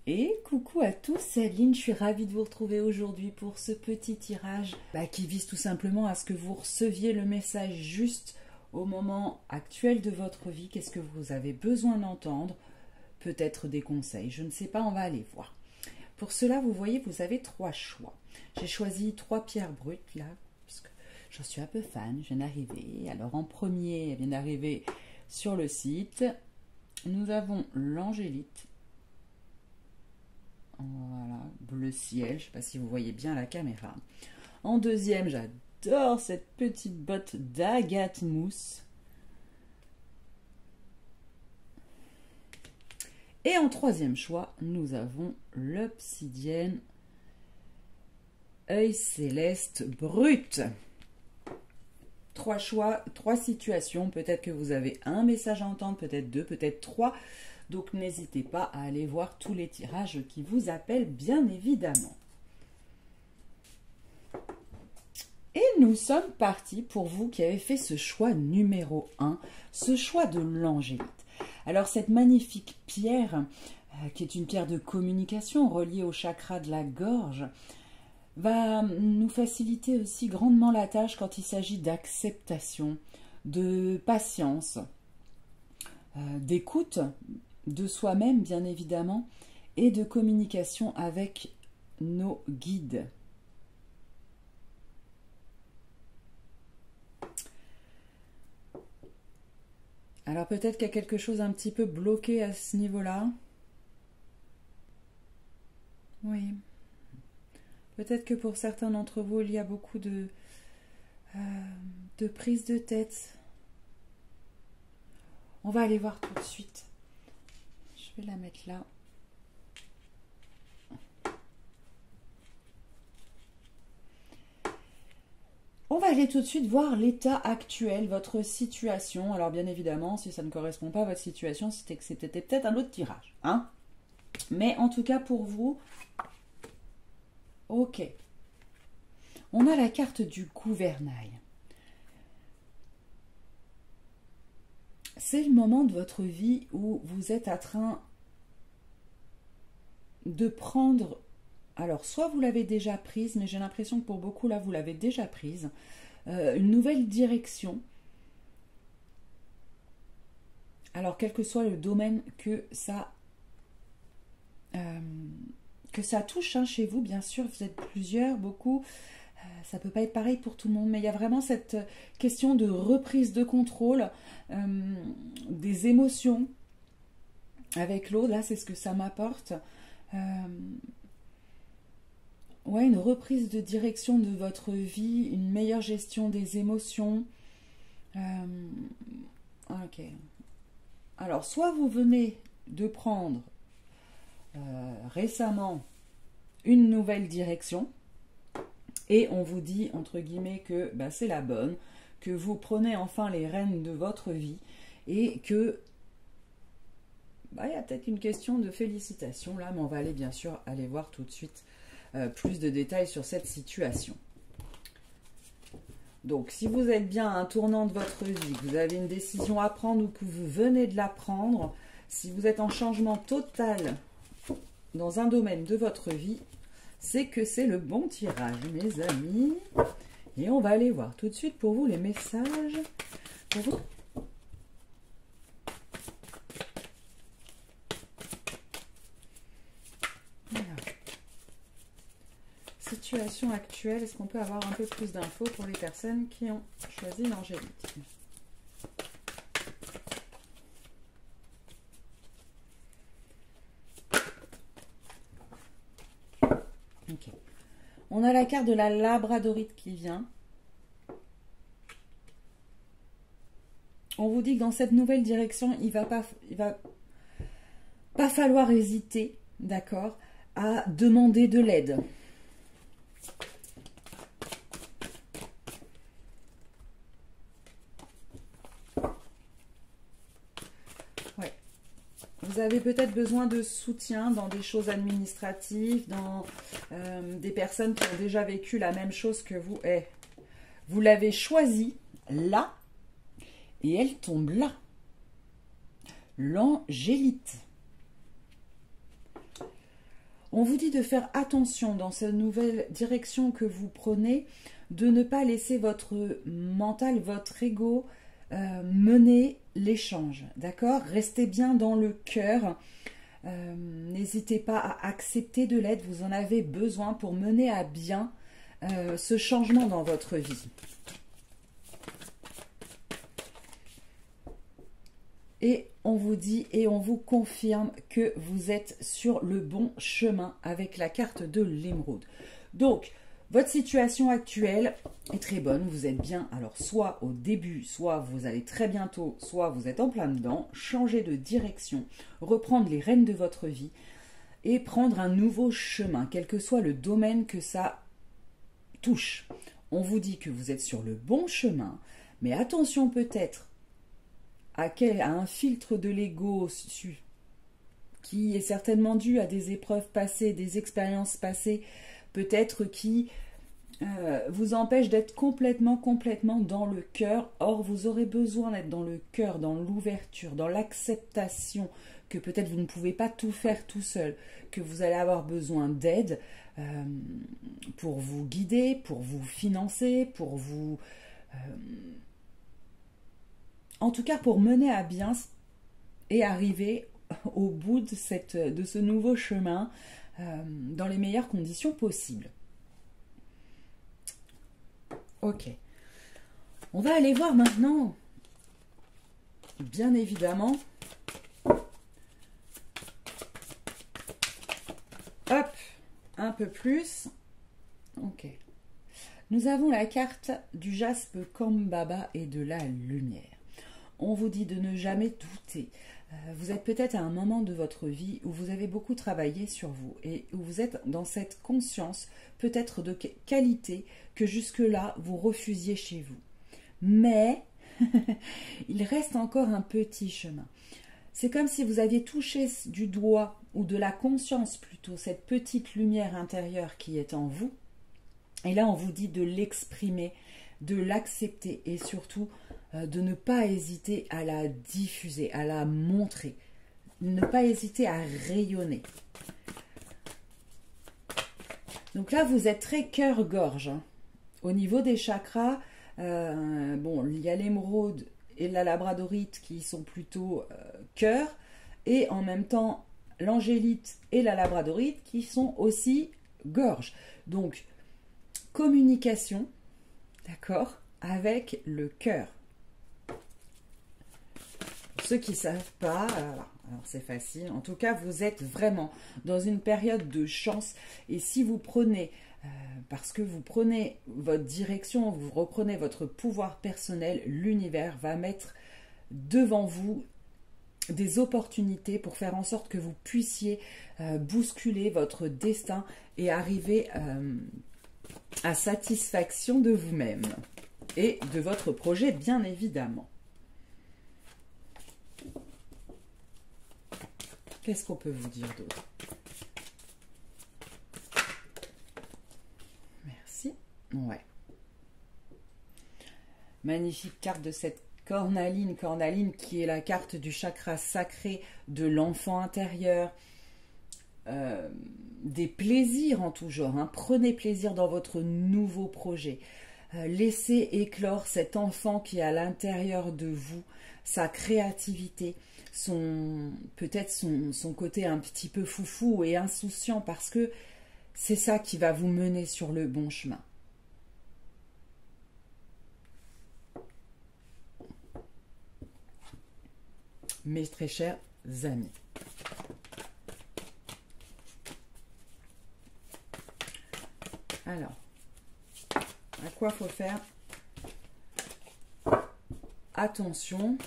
Et coucou à tous, c'est Adeline, je suis ravie de vous retrouver aujourd'hui pour ce petit tirage qui vise tout simplement à ce que vous receviez le message juste au moment actuel de votre vie. Qu'est-ce que vous avez besoin d'entendre? Peut-être des conseils, je ne sais pas, on va aller voir. Pour cela, vous voyez, vous avez 3 choix. J'ai choisi 3 pierres brutes là, parce que j'en suis un peu fan, je viens d'arriver. Alors en premier, elle vient d'arriver sur le site. Nous avons l'angélite. Voilà, bleu ciel, je ne sais pas si vous voyez bien la caméra. En deuxième, j'adore cette petite botte d'agate mousse. Et en troisième choix, nous avons l'obsidienne œil céleste brut. 3 choix, 3 situations. Peut-être que vous avez un message à entendre, peut-être 2, peut-être 3. Donc n'hésitez pas à aller voir tous les tirages qui vous appellent, bien évidemment. Et nous sommes partis pour vous qui avez fait ce choix numéro 1, ce choix de l'angélite. Alors cette magnifique pierre, qui est une pierre de communication reliée au chakra de la gorge, va nous faciliter aussi grandement la tâche quand il s'agit d'acceptation, de patience, d'écoute de soi-même bien évidemment, et de communication avec nos guides. Alors peut-être qu'il y a quelque chose un petit peu bloqué à ce niveau-là. Oui. Peut-être que pour certains d'entre vous, il y a beaucoup de prise de tête. On va aller voir tout de suite. Je vais la mettre là. On va aller tout de suite voir l'état actuel, votre situation. Alors bien évidemment, si ça ne correspond pas à votre situation, c'était que c'était peut-être un autre tirage, hein. Mais en tout cas pour vous, ok. On a la carte du gouvernail. C'est le moment de votre vie où vous êtes en train de prendre, alors soit vous l'avez déjà prise, mais j'ai l'impression que pour beaucoup là vous l'avez déjà prise, une nouvelle direction. Alors quel que soit le domaine que ça touche, hein, chez vous, bien sûr, vous êtes plusieurs, beaucoup, ça peut pas être pareil pour tout le monde, mais il y a vraiment cette question de reprise de contrôle des émotions avec l'autre. Là, c'est ce que ça m'apporte. Ouais, une reprise de direction de votre vie, une meilleure gestion des émotions. Ok. Alors, soit vous venez de prendre récemment une nouvelle direction, et on vous dit, entre guillemets, que c'est la bonne, que vous prenez enfin les rênes de votre vie, et que il y a peut-être une question de félicitations là, mais on va aller bien sûr aller voir tout de suite plus de détails sur cette situation. Donc, si vous êtes bien à un tournant de votre vie, que vous avez une décision à prendre ou que vous venez de la prendre, si vous êtes en changement total dans un domaine de votre vie, c'est que c'est le bon tirage, mes amis. Et on va aller voir tout de suite pour vous les messages. Pour vous. Alors. Situation actuelle, est-ce qu'on peut avoir un peu plus d'infos pour les personnes qui ont choisi l'angélite? Ok. On a la carte de la labradorite qui vient. On vous dit que dans cette nouvelle direction, il va pas falloir hésiter, d'accord, à demander de l'aide. Ouais. Vous avez peut-être besoin de soutien dans des choses administratives, dans des personnes qui ont déjà vécu la même chose que vous. Vous l'avez choisie là et elle tombe là. L'angélite. On vous dit de faire attention dans cette nouvelle direction que vous prenez, de ne pas laisser votre mental, votre ego mener l'échange, d'accord? Restez bien dans le cœur. N'hésitez pas à accepter de l'aide, vous en avez besoin pour mener à bien ce changement dans votre vie. Et on vous dit et on vous confirme que vous êtes sur le bon chemin avec la carte de l'émeraude. Donc, votre situation actuelle est très bonne, vous êtes bien, alors soit au début, soit vous allez très bientôt, soit vous êtes en plein dedans, changer de direction, reprendre les rênes de votre vie et prendre un nouveau chemin, quel que soit le domaine que ça touche. On vous dit que vous êtes sur le bon chemin, mais attention peut-être à un filtre de l'ego qui est certainement dû à des épreuves passées, des expériences passées, peut-être qui vous empêche d'être complètement dans le cœur. Or, vous aurez besoin d'être dans le cœur, dans l'ouverture, dans l'acceptation, que peut-être vous ne pouvez pas tout faire tout seul, que vous allez avoir besoin d'aide pour vous guider, pour vous financer, pour vous... en tout cas, pour mener à bien et arriver au bout de ce nouveau chemin dans les meilleures conditions possibles. Ok. On va aller voir maintenant, bien évidemment, hop, un peu plus. Ok. Nous avons la carte du jaspe Kambaba et de la lumière. On vous dit de ne jamais douter. Vous êtes peut-être à un moment de votre vie où vous avez beaucoup travaillé sur vous et où vous êtes dans cette conscience peut-être de qualité que jusque-là vous refusiez chez vous. Mais il reste encore un petit chemin. C'est comme si vous aviez touché du doigt ou de la conscience plutôt cette petite lumière intérieure qui est en vous. Et là on vous dit de l'exprimer, de l'accepter et surtout de ne pas hésiter à la diffuser, à la montrer, ne pas hésiter à rayonner. Donc là, vous êtes très cœur-gorge. Hein. Au niveau des chakras, bon, il y a l'émeraude et la labradorite qui sont plutôt cœur, et en même temps, l'angélite et la labradorite qui sont aussi gorge. Donc, communication, d'accord, avec le cœur. Pour ceux qui ne savent pas, alors c'est facile. En tout cas, vous êtes vraiment dans une période de chance. Et si vous prenez, parce que vous prenez votre direction, vous reprenez votre pouvoir personnel, l'univers va mettre devant vous des opportunités pour faire en sorte que vous puissiez bousculer votre destin et arriver à satisfaction de vous-même et de votre projet, bien évidemment. Qu'est-ce qu'on peut vous dire d'autre? Merci. Ouais. Magnifique carte de cette cornaline. Cornaline qui est la carte du chakra sacré de l'enfant intérieur. Des plaisirs en tout genre. Hein. Prenez plaisir dans votre nouveau projet. Laissez éclore cet enfant qui est à l'intérieur de vous, sa créativité, peut-être son côté un petit peu foufou et insouciant, parce que c'est ça qui va vous mener sur le bon chemin. Mes très chers amis. Alors, à quoi faut faire attention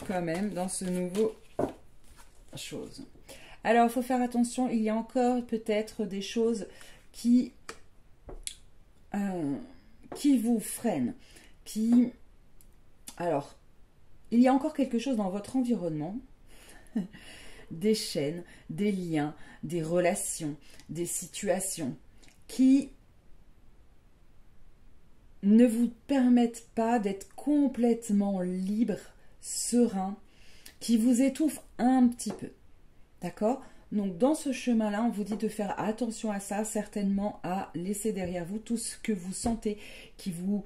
quand même dans ce nouveau chose. Alors, il faut faire attention, il y a encore peut-être des choses qui vous freinent, Alors, il y a encore quelque chose dans votre environnement, des chaînes, des liens, des relations, des situations qui ne vous permettent pas d'être complètement libre, serein, qui vous étouffent un petit peu. D'accord? Donc dans ce chemin-là, on vous dit de faire attention à ça, certainement à laisser derrière vous tout ce que vous sentez qui vous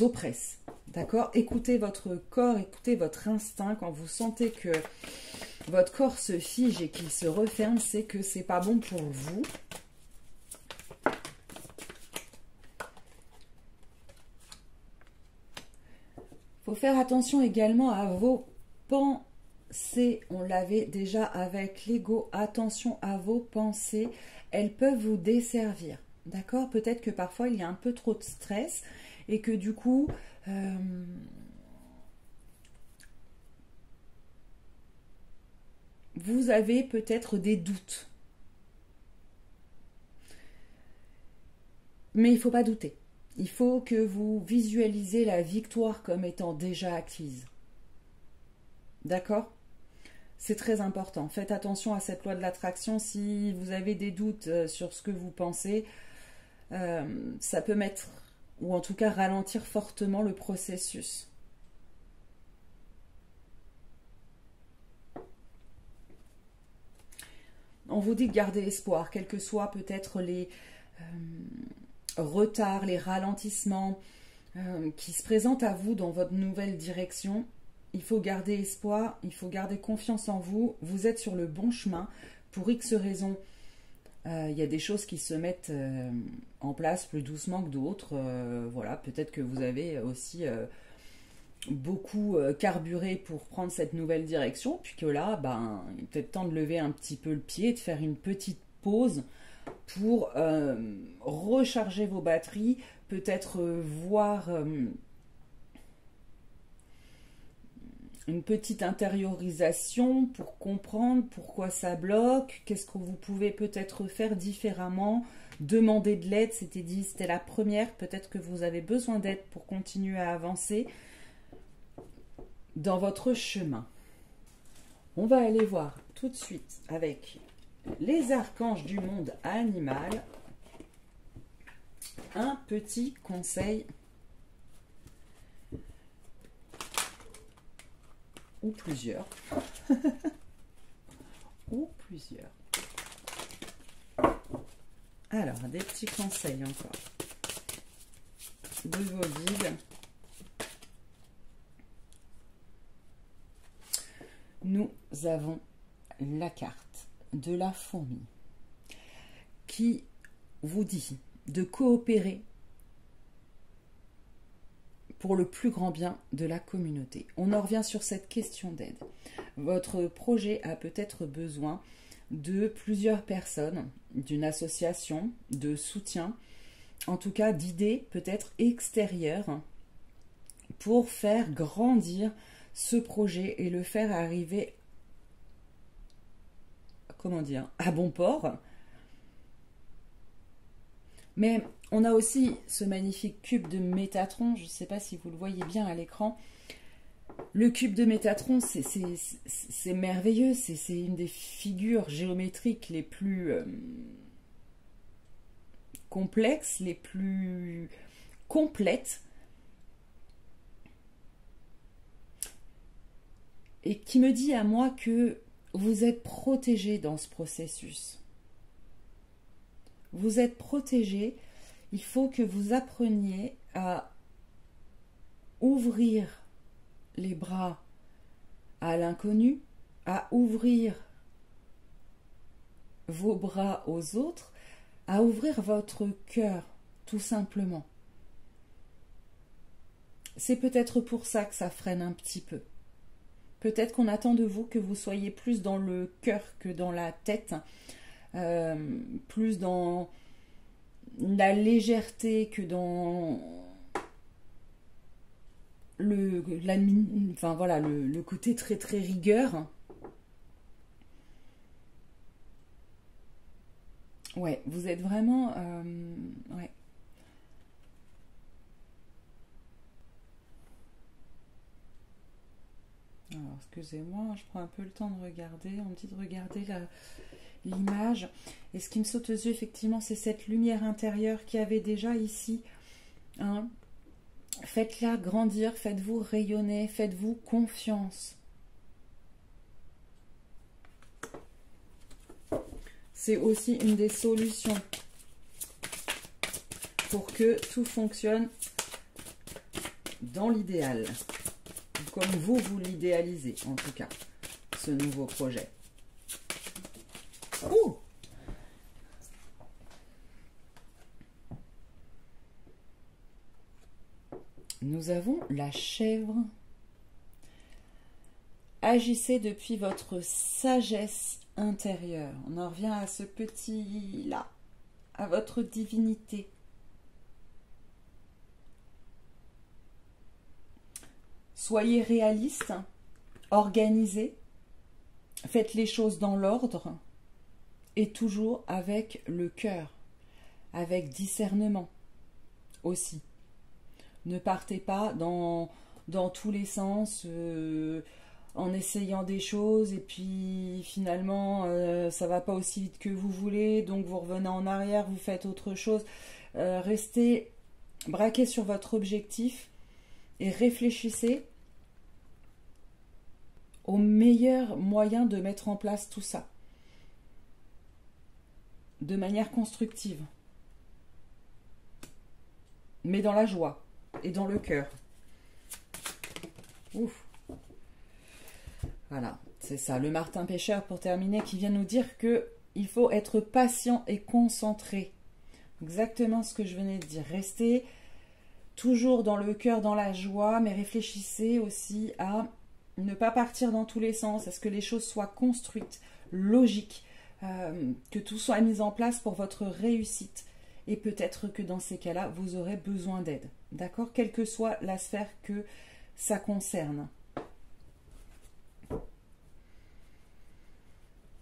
oppresse. D'accord? Écoutez votre corps, écoutez votre instinct. Quand vous sentez que votre corps se fige et qu'il se referme, c'est que c'est pas bon pour vous. Il faut faire attention également à vos pensées. On l'avait déjà avec l'ego. Attention à vos pensées. Elles peuvent vous desservir. D'accord? Peut-être que parfois il y a un peu trop de stress et que du coup, vous avez peut-être des doutes. Mais il ne faut pas douter. Il faut que vous visualisez la victoire comme étant déjà acquise. D'accord? C'est très important. Faites attention à cette loi de l'attraction. Si vous avez des doutes sur ce que vous pensez, ça peut mettre, ou en tout cas ralentir fortement le processus. On vous dit de garder espoir, quels que soient peut-être les retards, les ralentissements qui se présentent à vous dans votre nouvelle direction. Il faut garder espoir, il faut garder confiance en vous. Vous êtes sur le bon chemin. Pour X raisons, il y a des choses qui se mettent en place plus doucement que d'autres. Voilà, peut-être que vous avez aussi beaucoup carburé pour prendre cette nouvelle direction. Puis que là, ben, il est peut-être temps de lever un petit peu le pied, de faire une petite pause pour recharger vos batteries, peut-être voir une petite intériorisation pour comprendre pourquoi ça bloque, qu'est-ce que vous pouvez peut-être faire différemment, demander de l'aide, c'était la première, peut-être que vous avez besoin d'aide pour continuer à avancer dans votre chemin. On va aller voir tout de suite avec les archanges du monde animal, un petit conseil ou plusieurs ou plusieurs. Alors, des petits conseils encore de vos guides. Nous avons la carte de la fourmi qui vous dit de coopérer pour le plus grand bien de la communauté. On en revient sur cette question d'aide. Votre projet a peut-être besoin de plusieurs personnes, d'une association, de soutien, en tout cas d'idées peut-être extérieures pour faire grandir ce projet et le faire arriver, comment dire, à bon port. Mais on a aussi ce magnifique cube de Métatron, je ne sais pas si vous le voyez bien à l'écran. Le cube de Métatron, c'est merveilleux, c'est une des figures géométriques les plus complexes, les plus complètes, et qui me dit à moi que vous êtes protégé dans ce processus. Vous êtes protégé, il faut que vous appreniez à ouvrir les bras à l'inconnu, à ouvrir vos bras aux autres, à ouvrir votre cœur, tout simplement. C'est peut-être pour ça que ça freine un petit peu. Peut-être qu'on attend de vous que vous soyez plus dans le cœur que dans la tête, plus dans la légèreté que dans le côté très très rigueur. Ouais, vous êtes vraiment... ouais. Alors, excusez-moi, je prends un peu le temps de regarder. On me dit de regarder l'image. Et ce qui me saute aux yeux, effectivement, c'est cette lumière intérieure qu'il y avait déjà ici. Hein. Faites-la grandir, faites-vous rayonner, faites-vous confiance. c'est aussi une des solutions pour que tout fonctionne dans l'idéal, comme vous l'idéalisez en tout cas, ce nouveau projet. Ouh! Nous avons la chèvre. Agissez depuis votre sagesse intérieure. On en revient à ce petit là, à votre divinité. Soyez réaliste, organisez, faites les choses dans l'ordre et toujours avec le cœur, avec discernement aussi. Ne partez pas dans tous les sens en essayant des choses et puis finalement ça va pas aussi vite que vous voulez, donc vous revenez en arrière, vous faites autre chose. Restez braqué sur votre objectif et réfléchissez au meilleur moyen de mettre en place tout ça de manière constructive, mais dans la joie et dans le cœur. Ouf. Voilà, c'est ça, le martin pêcheur pour terminer qui vient nous dire que il faut être patient et concentré. Exactement ce que je venais de dire. Restez toujours dans le cœur, dans la joie, mais réfléchissez aussi à ne pas partir dans tous les sens, à ce que les choses soient construites, logiques, que tout soit mis en place pour votre réussite. Et peut-être que dans ces cas-là, vous aurez besoin d'aide. D'accord? Quelle que soit la sphère que ça concerne.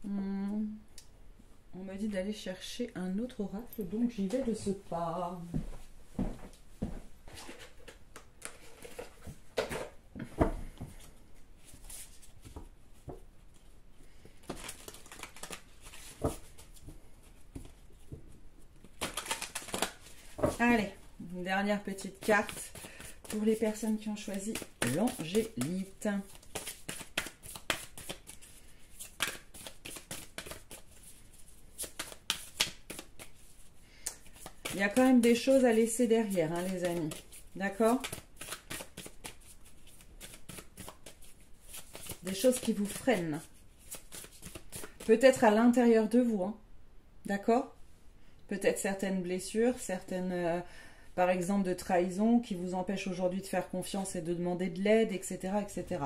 On m'a dit d'aller chercher un autre oracle, donc j'y vais de ce pas. Allez, une dernière petite carte pour les personnes qui ont choisi l'angélite. Il y a quand même des choses à laisser derrière, hein, les amis. D'accord? Des choses qui vous freinent. Peut-être à l'intérieur de vous, hein. D'accord? Peut-être certaines blessures, certaines, par exemple, de trahison qui vous empêchent aujourd'hui de faire confiance et de demander de l'aide, etc., etc.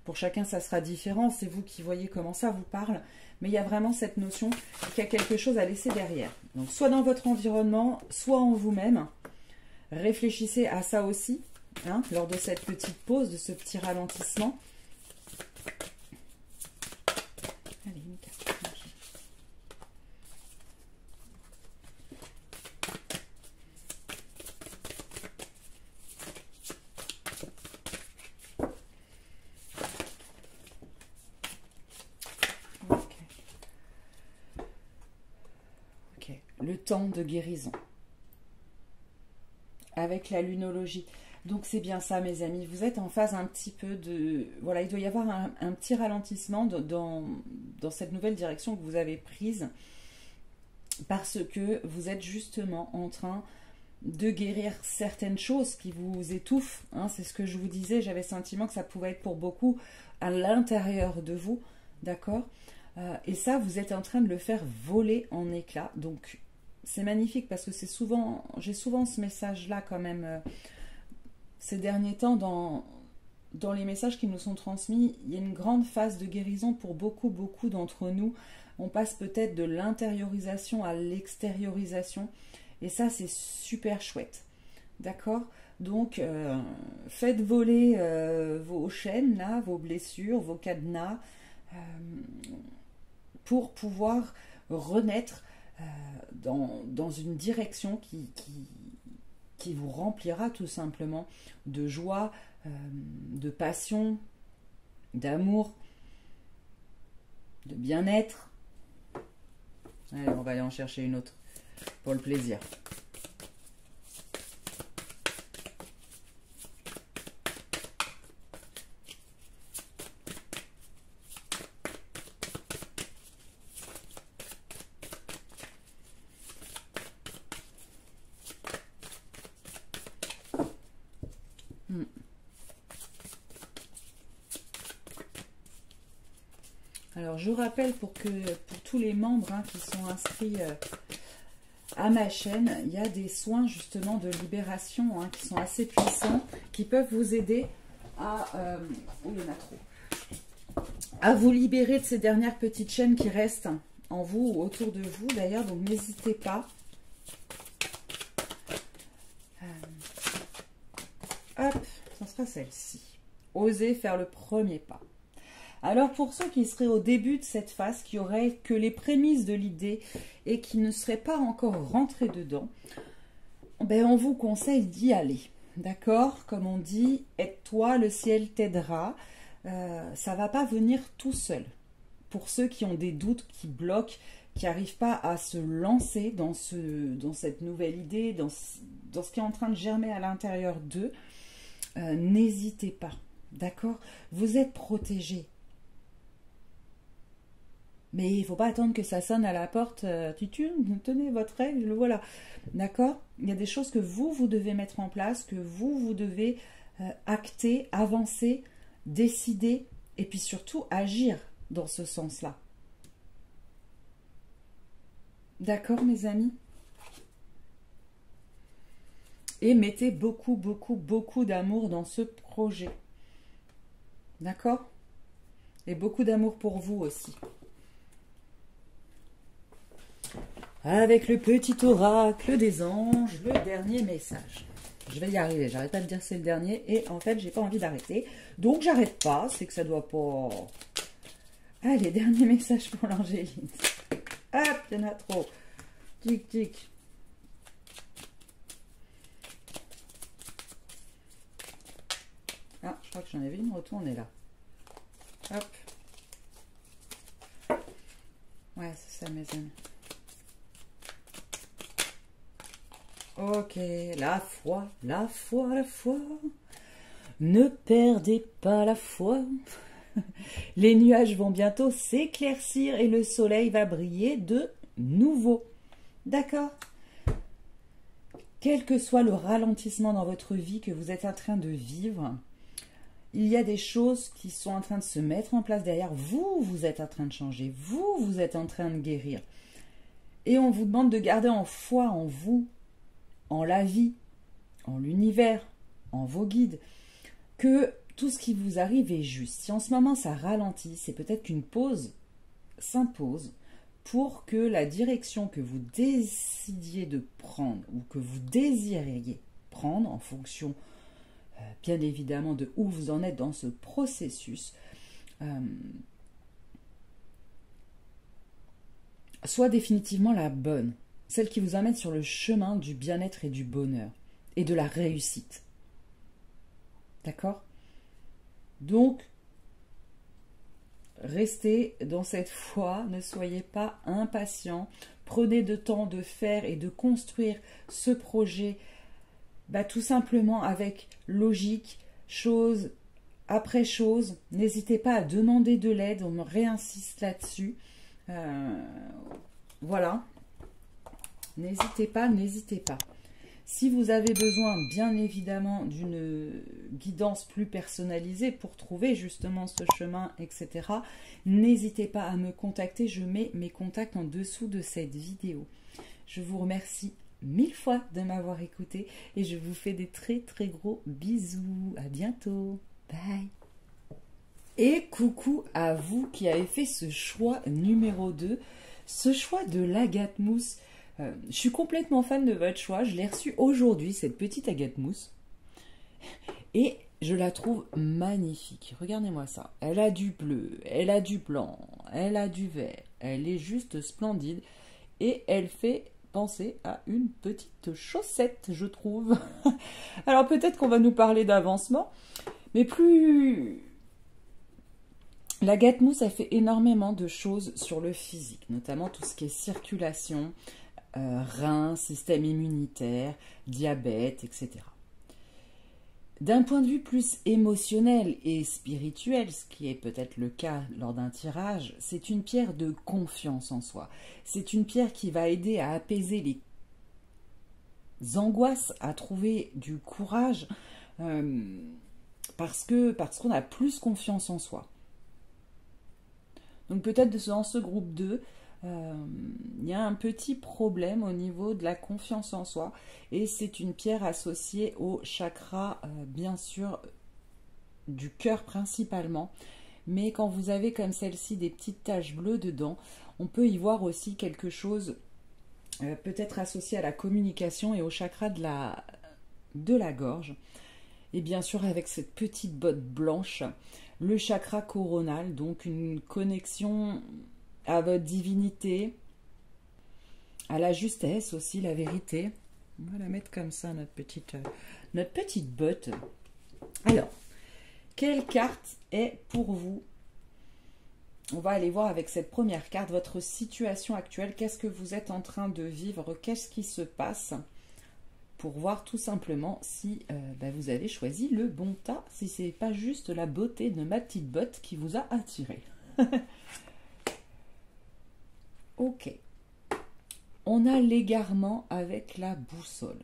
Pour chacun, ça sera différent. C'est vous qui voyez comment ça vous parle. Mais il y a vraiment cette notion qu'il y a quelque chose à laisser derrière. Donc, soit dans votre environnement, soit en vous-même. Réfléchissez à ça aussi, hein, lors de cette petite pause, de ce petit ralentissement. Allez, une carte. Le temps de guérison avec la lunologie. Donc c'est bien ça, mes amis, vous êtes en phase un petit peu de... Voilà, il doit y avoir un petit ralentissement dans cette nouvelle direction que vous avez prise, parce que vous êtes justement en train de guérir certaines choses qui vous étouffent, hein. C'est ce que je vous disais, j'avais le sentiment que ça pouvait être pour beaucoup à l'intérieur de vous, d'accord, et ça, vous êtes en train de le faire voler en éclats. Donc c'est magnifique parce que c'est souvent, j'ai souvent ce message-là quand même ces derniers temps dans les messages qui nous sont transmis. Il y a une grande phase de guérison pour beaucoup d'entre nous. On passe peut-être de l'intériorisation à l'extériorisation et ça c'est super chouette, d'accord? Donc faites voler vos chaînes là, vos blessures, vos cadenas pour pouvoir renaître dans une direction qui vous remplira tout simplement de joie, de passion, d'amour, de bien-être. Allez, on va aller en chercher une autre pour le plaisir. Hmm. Alors, je rappelle pour tous les membres qui sont inscrits à ma chaîne, il y a des soins justement de libération qui sont assez puissants, qui peuvent vous aider à... il y en a trop. À vous libérer de ces dernières petites chaînes qui restent en vous ou autour de vous d'ailleurs, donc n'hésitez pas. Hop, ça sera celle-ci. Osez faire le premier pas. Alors pour ceux qui seraient au début de cette phase, qui auraient que les prémices de l'idée et qui ne seraient pas encore rentrés dedans, ben on vous conseille d'y aller. D'accord? Comme on dit, aide-toi, le ciel t'aidera. Ça ne va pas venir tout seul. Pour ceux qui ont des doutes, qui bloquent, qui n'arrivent pas à se lancer dans cette nouvelle idée, dans ce qui est en train de germer à l'intérieur d'eux, n'hésitez pas. D'accord? Vous êtes protégés. Mais il ne faut pas attendre que ça sonne à la porte. Tenez votre rêve, le voilà. D'accord? Il y a des choses que vous devez mettre en place, que vous devez acter, avancer, décider, et puis surtout agir dans ce sens-là. D'accord, mes amis? Et mettez beaucoup, beaucoup, beaucoup d'amour dans ce projet. D'accord? Et beaucoup d'amour pour vous aussi. Avec le petit oracle des anges, le dernier message. Je vais y arriver, j'arrête pas de dire c'est le dernier, et en fait, j'ai pas envie d'arrêter. Donc, j'arrête pas, c'est que ça doit pas... Allez, dernier message pour l'Angéline. Hop, il y en a trop. Tic, tic. Ah, je crois que j'en avais une retournée là. Hop. Ouais, c'est ça, mes amis. Ok, la foi, la foi, la foi. Ne perdez pas la foi. Les nuages vont bientôt s'éclaircir et le soleil va briller de nouveau. D'accord? Quel que soit le ralentissement dans votre vie que vous êtes en train de vivre, il y a des choses qui sont en train de se mettre en place derrière. Vous êtes en train de changer. Vous êtes en train de guérir. Et on vous demande de garder en foi en vous, en la vie, en l'univers, en vos guides, que tout ce qui vous arrive est juste. Si en ce moment ça ralentit, c'est peut-être qu'une pause s'impose pour que la direction que vous décidiez de prendre ou que vous désiriez prendre en fonction bien évidemment de où vous en êtes dans ce processus, soit définitivement la bonne, celle qui vous emmène sur le chemin du bien-être et du bonheur et de la réussite. D'accord? Donc, restez dans cette foi, ne soyez pas impatients, prenez le temps de faire et de construire ce projet tout simplement avec logique, chose après chose. N'hésitez pas à demander de l'aide, on me réinsiste là-dessus. Voilà. N'hésitez pas, n'hésitez pas. Si vous avez besoin, bien évidemment, d'une guidance plus personnalisée pour trouver justement ce chemin, etc., n'hésitez pas à me contacter. Je mets mes contacts en dessous de cette vidéo. Je vous remercie 1000 fois de m'avoir écouté et je vous fais des très très gros bisous. À bientôt. Bye. Et coucou à vous qui avez fait ce choix numéro 2, ce choix de l'agate mousse. Je suis complètement fan de votre choix. Je l'ai reçue aujourd'hui, cette petite agate mousse. Et je la trouve magnifique. Regardez-moi ça. Elle a du bleu, elle a du blanc, elle a du vert. Elle est juste splendide. Et elle fait penser à une petite chaussette, je trouve. Alors peut-être qu'on va nous parler d'avancement. Mais plus... L'agate mousse, elle fait énormément de choses sur le physique. Notamment tout ce qui est circulation, reins, système immunitaire, diabète, etc. D'un point de vue plus émotionnel et spirituel, ce qui est peut-être le cas lors d'un tirage, c'est une pierre de confiance en soi. C'est une pierre qui va aider à apaiser les angoisses, à trouver du courage parce qu'on a plus confiance en soi. Donc peut-être dans ce groupe 2, il y a un petit problème au niveau de la confiance en soi, et c'est une pierre associée au chakra, bien sûr, du cœur principalement, mais quand vous avez comme celle-ci des petites taches bleues dedans, on peut y voir aussi quelque chose peut-être associé à la communication et au chakra de la gorge, et bien sûr avec cette petite botte blanche, le chakra coronal, donc une connexion à votre divinité, à la justesse aussi, la vérité. On va la mettre comme ça, notre petite botte. Alors, quelle carte est pour vous? On va aller voir avec cette première carte votre situation actuelle. Qu'est-ce que vous êtes en train de vivre? Qu'est-ce qui se passe? Pour voir tout simplement si vous avez choisi le bon tas, si c'est pas juste la beauté de ma petite botte qui vous a attiré. Ok. On a l'égarement avec la boussole.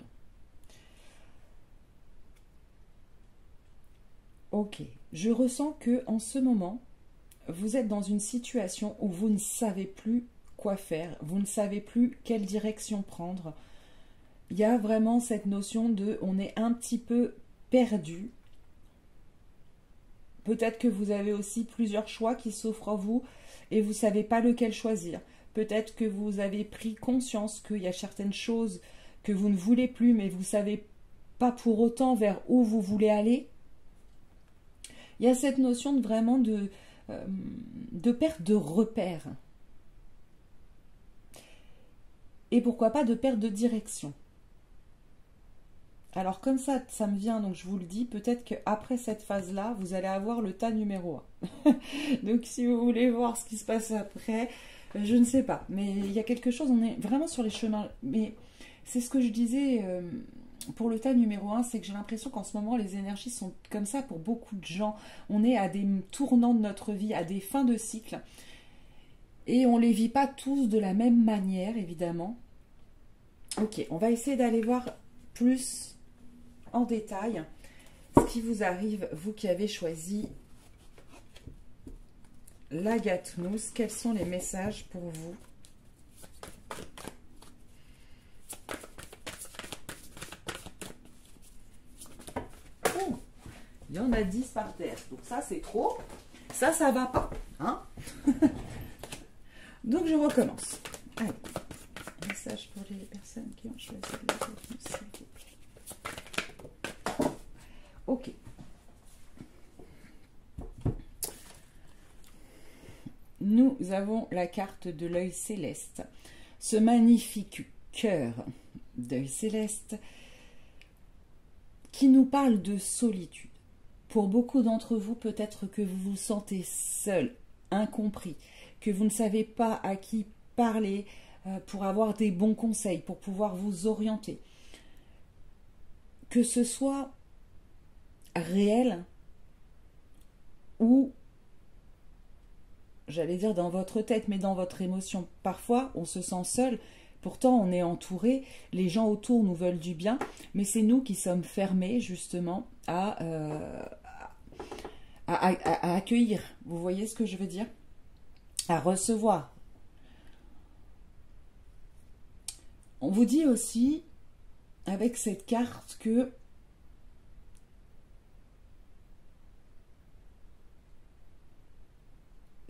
Ok. Je ressens que en ce moment, vous êtes dans une situation où vous ne savez plus quoi faire, vous ne savez plus quelle direction prendre. Il y a vraiment cette notion de on est un petit peu perdu. Peut-être que vous avez aussi plusieurs choix qui s'offrent à vous et vous ne savez pas lequel choisir. Peut-être que vous avez pris conscience qu'il y a certaines choses que vous ne voulez plus, mais vous ne savez pas pour autant vers où vous voulez aller. Il y a cette notion de vraiment de perte de repères. Et pourquoi pas de perte de direction. Alors comme ça me vient, donc je vous le dis, peut-être qu'après cette phase-là, vous allez avoir le tas numéro 1. Donc si vous voulez voir ce qui se passe après, je ne sais pas. Mais il y a quelque chose, on est vraiment sur les chemins. Mais c'est ce que je disais pour le tas numéro 1, c'est que j'ai l'impression qu'en ce moment, les énergies sont comme ça pour beaucoup de gens. On est à des tournants de notre vie, à des fins de cycle. Et on ne les vit pas tous de la même manière, évidemment. Ok, on va essayer d'aller voir plus en détail ce qui vous arrive, vous qui avez choisi la Gatmousse. Quels sont les messages pour vous? Oh, il y en a 10 par terre, donc ça c'est trop. Ça va pas. Hein. Donc je recommence. Allez, message pour les personnes qui ont choisi la Gatmousse, s'il vous plaît. Ok. Nous avons la carte de l'œil céleste. Ce magnifique cœur d'œil céleste qui nous parle de solitude. Pour beaucoup d'entre vous, peut-être que vous vous sentez seul, incompris, que vous ne savez pas à qui parler pour avoir des bons conseils, pour pouvoir vous orienter. Que ce soit réel ou, j'allais dire dans votre tête, mais dans votre émotion. Parfois, on se sent seul, pourtant on est entouré, les gens autour nous veulent du bien, mais c'est nous qui sommes fermés justement à accueillir. Vous voyez ce que je veux dire? À recevoir. On vous dit aussi, avec cette carte, que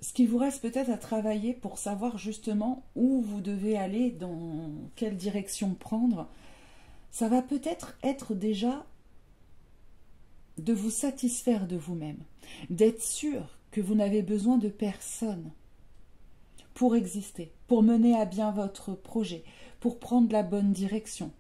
ce qu'il vous reste peut-être à travailler pour savoir justement où vous devez aller, dans quelle direction prendre, ça va peut-être être déjà de vous satisfaire de vous-même, d'être sûr que vous n'avez besoin de personne pour exister, pour mener à bien votre projet, pour prendre la bonne direction.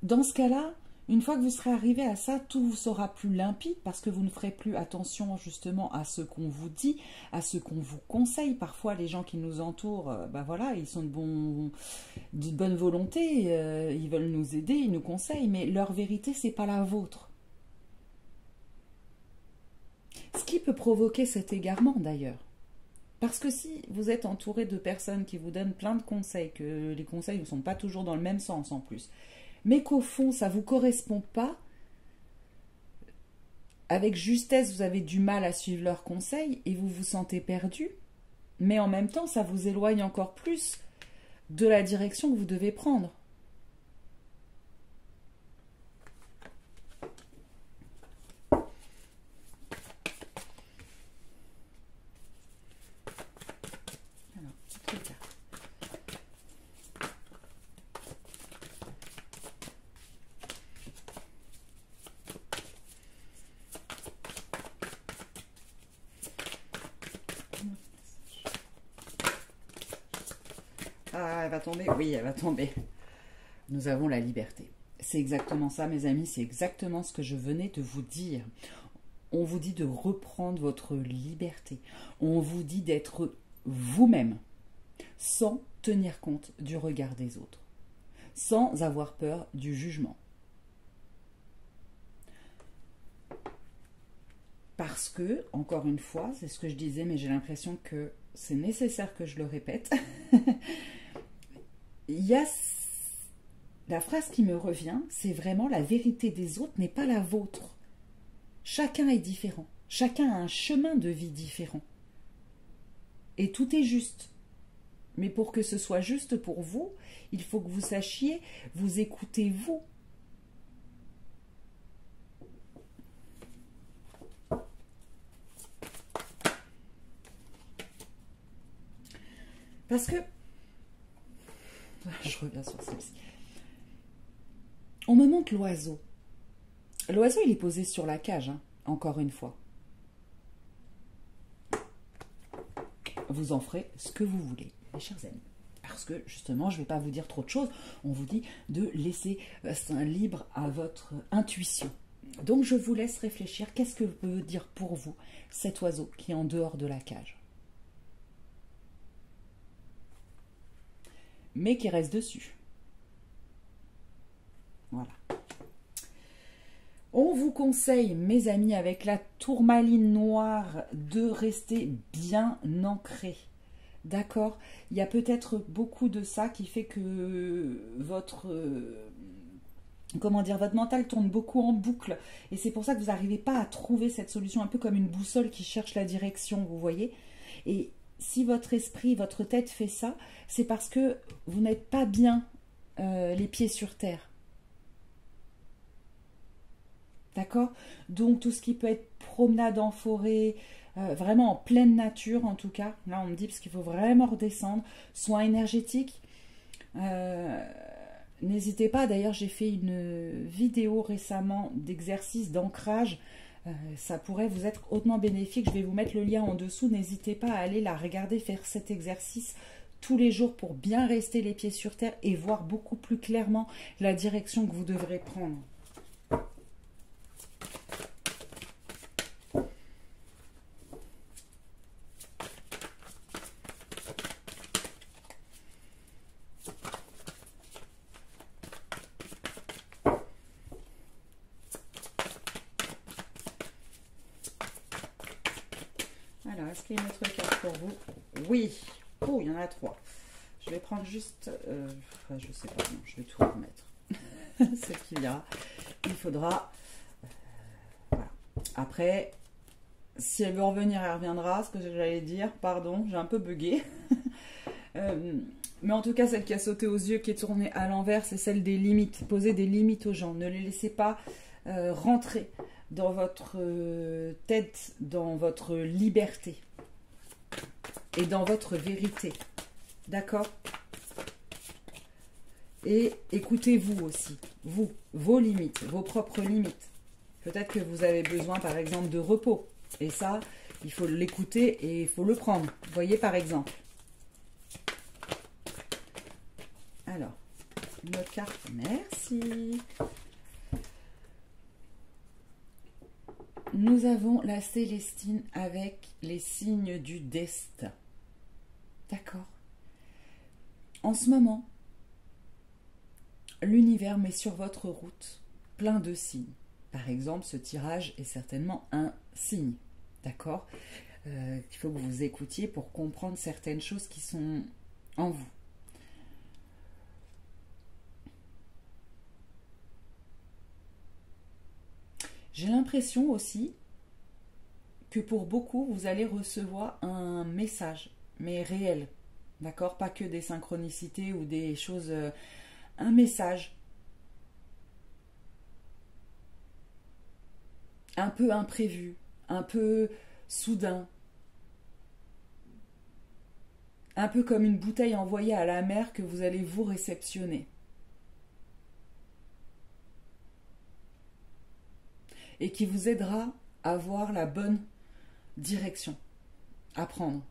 Dans ce cas-là, une fois que vous serez arrivé à ça, tout vous sera plus limpide parce que vous ne ferez plus attention justement à ce qu'on vous dit, à ce qu'on vous conseille. Parfois, les gens qui nous entourent, voilà, ils sont de bonne volonté, ils veulent nous aider, ils nous conseillent, mais leur vérité, c'est pas la vôtre. Ce qui peut provoquer cet égarement d'ailleurs. Parce que si vous êtes entouré de personnes qui vous donnent plein de conseils, que les conseils ne sont pas toujours dans le même sens en plus, mais qu'au fond, ça ne vous correspond pas, avec justesse, vous avez du mal à suivre leurs conseils et vous vous sentez perdu, mais en même temps, ça vous éloigne encore plus de la direction que vous devez prendre. Alors, petite carte. Ah, elle va tomber. Oui, elle va tomber. Nous avons la liberté. C'est exactement ça, mes amis. C'est exactement ce que je venais de vous dire. On vous dit de reprendre votre liberté. On vous dit d'être vous-même, sans tenir compte du regard des autres, sans avoir peur du jugement. Parce que, encore une fois, c'est ce que je disais, mais j'ai l'impression que c'est nécessaire que je le répète. Il y a la phrase qui me revient, c'est vraiment la vérité des autres n'est pas la vôtre. Chacun est différent. Chacun a un chemin de vie différent. Et tout est juste. Mais pour que ce soit juste pour vous, il faut que vous sachiez vous écouter vous. Parce que, je reviens sur celle-ci. On me montre l'oiseau. L'oiseau, il est posé sur la cage, hein, encore une fois. Vous en ferez ce que vous voulez, mes chers amis. Parce que, justement, je ne vais pas vous dire trop de choses. On vous dit de laisser libre à votre intuition. Donc, je vous laisse réfléchir. Qu'est-ce que peut dire pour vous cet oiseau qui est en dehors de la cage? Mais qui reste dessus. Voilà. On vous conseille, mes amis, avec la tourmaline noire, de rester bien ancré. D'accord? Il y a peut-être beaucoup de ça qui fait que votre mental tourne beaucoup en boucle. Et c'est pour ça que vous n'arrivez pas à trouver cette solution, un peu comme une boussole qui cherche la direction, vous voyez? Et si votre esprit, votre tête fait ça, c'est parce que vous n'êtes pas bien les pieds sur terre. D'accord? Donc tout ce qui peut être promenade en forêt, vraiment en pleine nature en tout cas, là on me dit parce qu'il faut vraiment redescendre, soins énergétiques. N'hésitez pas, d'ailleurs j'ai fait une vidéo récemment d'exercice d'ancrage, ça pourrait vous être hautement bénéfique, je vais vous mettre le lien en dessous, n'hésitez pas à aller la regarder, faire cet exercice tous les jours pour bien rester les pieds sur terre et voir beaucoup plus clairement la direction que vous devrez prendre. Alors, est-ce qu'il y a une autre carte pour vous? Oui. Oh, il y en a 3. Je vais prendre juste... je sais pas, non, je vais tout remettre. C'est qu'il y a. Il faudra... voilà. Après, si elle veut revenir, elle reviendra. Ce que j'allais dire, pardon, j'ai un peu bugué. Mais en tout cas, celle qui a sauté aux yeux, qui est tournée à l'envers, c'est celle des limites. Posez des limites aux gens. Ne les laissez pas rentrer dans votre tête, dans votre liberté et dans votre vérité. D'accord? Et écoutez-vous aussi, vous, vos limites, vos propres limites. Peut-être que vous avez besoin, par exemple, de repos. Et ça, il faut l'écouter et il faut le prendre. Vous voyez, par exemple. Alors, une autre carte. Merci. Nous avons la Célestine avec les signes du destin. D'accord? En ce moment, l'univers met sur votre route plein de signes. Par exemple, ce tirage est certainement un signe. D'accord? Il faut que vous vous écoutiez pour comprendre certaines choses qui sont en vous. J'ai l'impression aussi que pour beaucoup, vous allez recevoir un message, mais réel. D'accord? Pas que des synchronicités ou des choses... un message un peu imprévu, un peu soudain, un peu comme une bouteille envoyée à la mer que vous allez vous réceptionner. Et qui vous aidera à voir la bonne direction à prendre.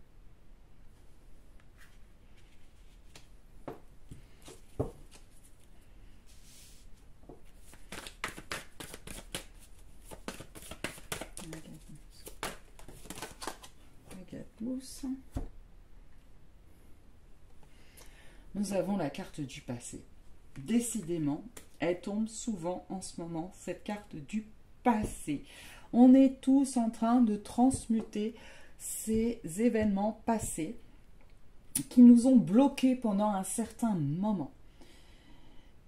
Nous avons la carte du passé. Décidément, elle tombe souvent en ce moment, cette carte du passé. On est tous en train de transmuter ces événements passés qui nous ont bloqués pendant un certain moment.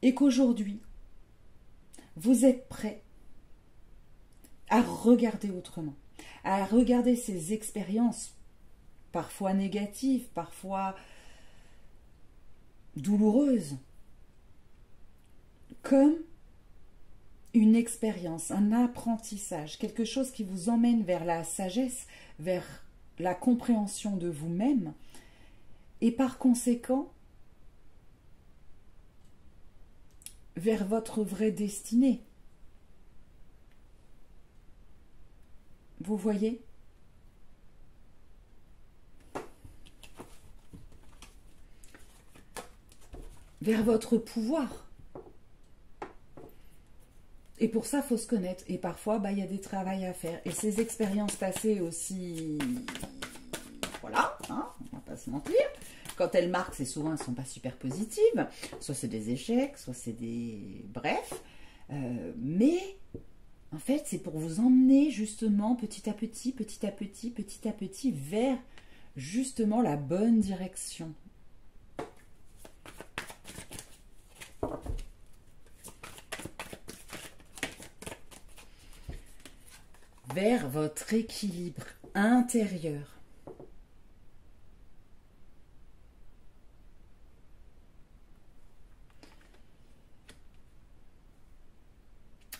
Et qu'aujourd'hui, vous êtes prêts à regarder autrement, à regarder ces expériences, parfois négatives, parfois douloureuses, comme une expérience, un apprentissage, quelque chose qui vous emmène vers la sagesse, vers la compréhension de vous-même, et par conséquent, vers votre vraie destinée. Vous voyez ? Vers votre pouvoir. Et pour ça, il faut se connaître. Et parfois, il y a des travails à faire. Et ces expériences passées aussi, voilà, hein, on va pas se mentir. Quand elles marquent, c'est souvent, elles ne sont pas super positives. Soit c'est des échecs, soit c'est des... Bref. Mais, en fait, c'est pour vous emmener justement petit à petit, petit à petit, petit à petit, vers justement la bonne direction. Vers votre équilibre intérieur.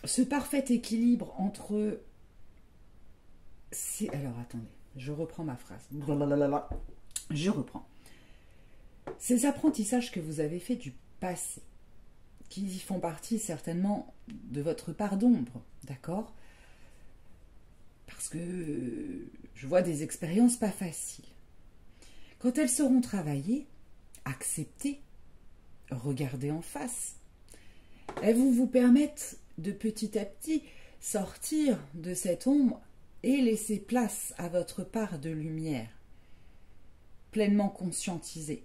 Ce parfait équilibre entre... Alors, attendez, je reprends ma phrase. Je reprends. Ces apprentissages que vous avez faits du passé, qui font partie certainement de votre part d'ombre, d'accord ? Parce que je vois des expériences pas faciles. Quand elles seront travaillées, acceptées, regardées en face, elles vont vous permettre de petit à petit sortir de cette ombre et laisser place à votre part de lumière, pleinement conscientisée.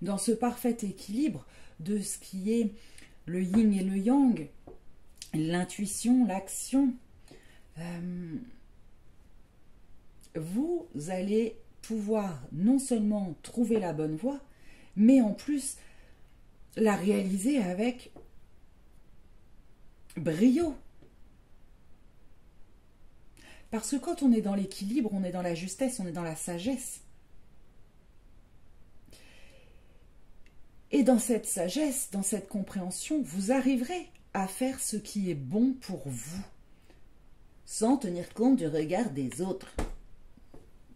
Dans ce parfait équilibre de ce qui est le yin et le yang, l'intuition, l'action, vous allez pouvoir non seulement trouver la bonne voie, mais en plus la réaliser avec brio. Parce que quand on est dans l'équilibre, on est dans la justesse, on est dans la sagesse. Et dans cette sagesse, dans cette compréhension, vous arriverez à faire ce qui est bon pour vous, sans tenir compte du regard des autres.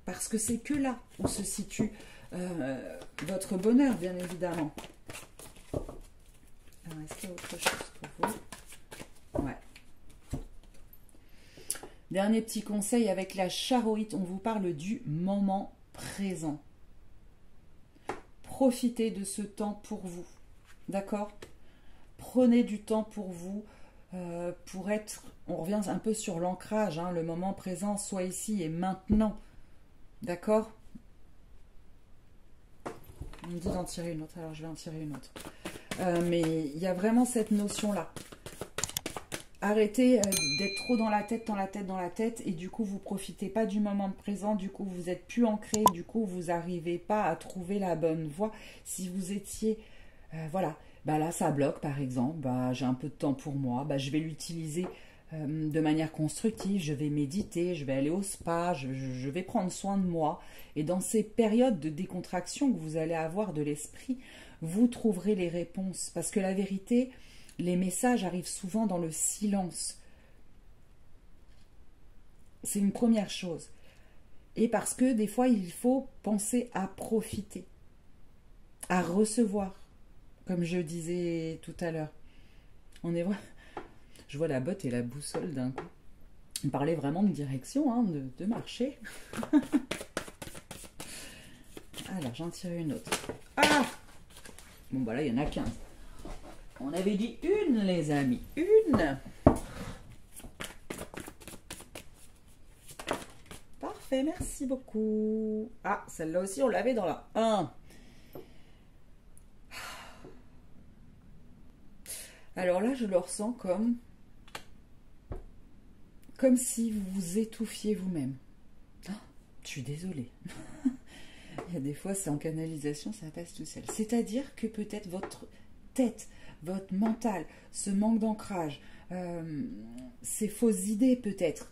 Parce que c'est que là où se situe votre bonheur, bien évidemment. Alors, est-ce qu'il y a autre chose pour vous? Ouais. Dernier petit conseil avec la charoïte, on vous parle du moment présent. Profitez de ce temps pour vous, d'accord? Prenez du temps pour vous, pour être, on revient un peu sur l'ancrage, hein, le moment présent, soit ici et maintenant, d'accord? On me dit d'en tirer une autre, alors je vais en tirer une autre. Mais il y a vraiment cette notion-là. Arrêtez d'être trop dans la tête, et du coup, vous ne profitez pas du moment présent, du coup, vous n'êtes plus ancré, du coup, vous n'arrivez pas à trouver la bonne voie. Si vous étiez, voilà, là, ça bloque, par exemple, j'ai un peu de temps pour moi, je vais l'utiliser de manière constructive, je vais méditer, je vais aller au spa, je vais prendre soin de moi. Et dans ces périodes de décontraction que vous allez avoir de l'esprit, vous trouverez les réponses. Parce que la vérité, les messages arrivent souvent dans le silence. C'est une première chose. Et parce que des fois, il faut penser à profiter, à recevoir, comme je disais tout à l'heure. Je vois la botte et la boussole d'un coup. On parlait vraiment de direction, hein, de marcher. Alors, j'en tire une autre. Ah! Bon, bah là, il y en a 15. On avait dit une, les amis. Une! Parfait, merci beaucoup. Ah, celle-là aussi, on l'avait dans la 1. Alors là, je le ressens comme si vous vous étouffiez vous-même. Oh, je suis désolée. Il y a des fois, c'est en canalisation, ça passe tout seul. C'est-à-dire que peut-être votre tête, votre mental, ce manque d'ancrage, ces fausses idées peut-être,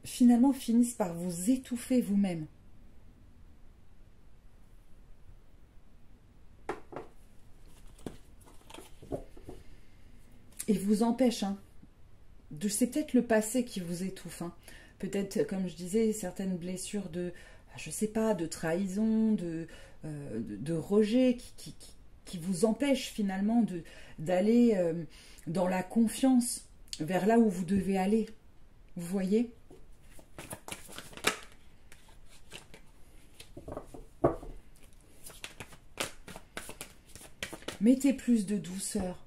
finalement finissent par vous étouffer vous-même. Et vous empêchent, hein, c'est peut-être le passé qui vous étouffe, hein. Peut-être, comme je disais, certaines blessures de, je sais pas, de trahison, de rejet qui vous empêchent finalement d'aller dans la confiance vers là où vous devez aller. Vous voyez ? Mettez plus de douceur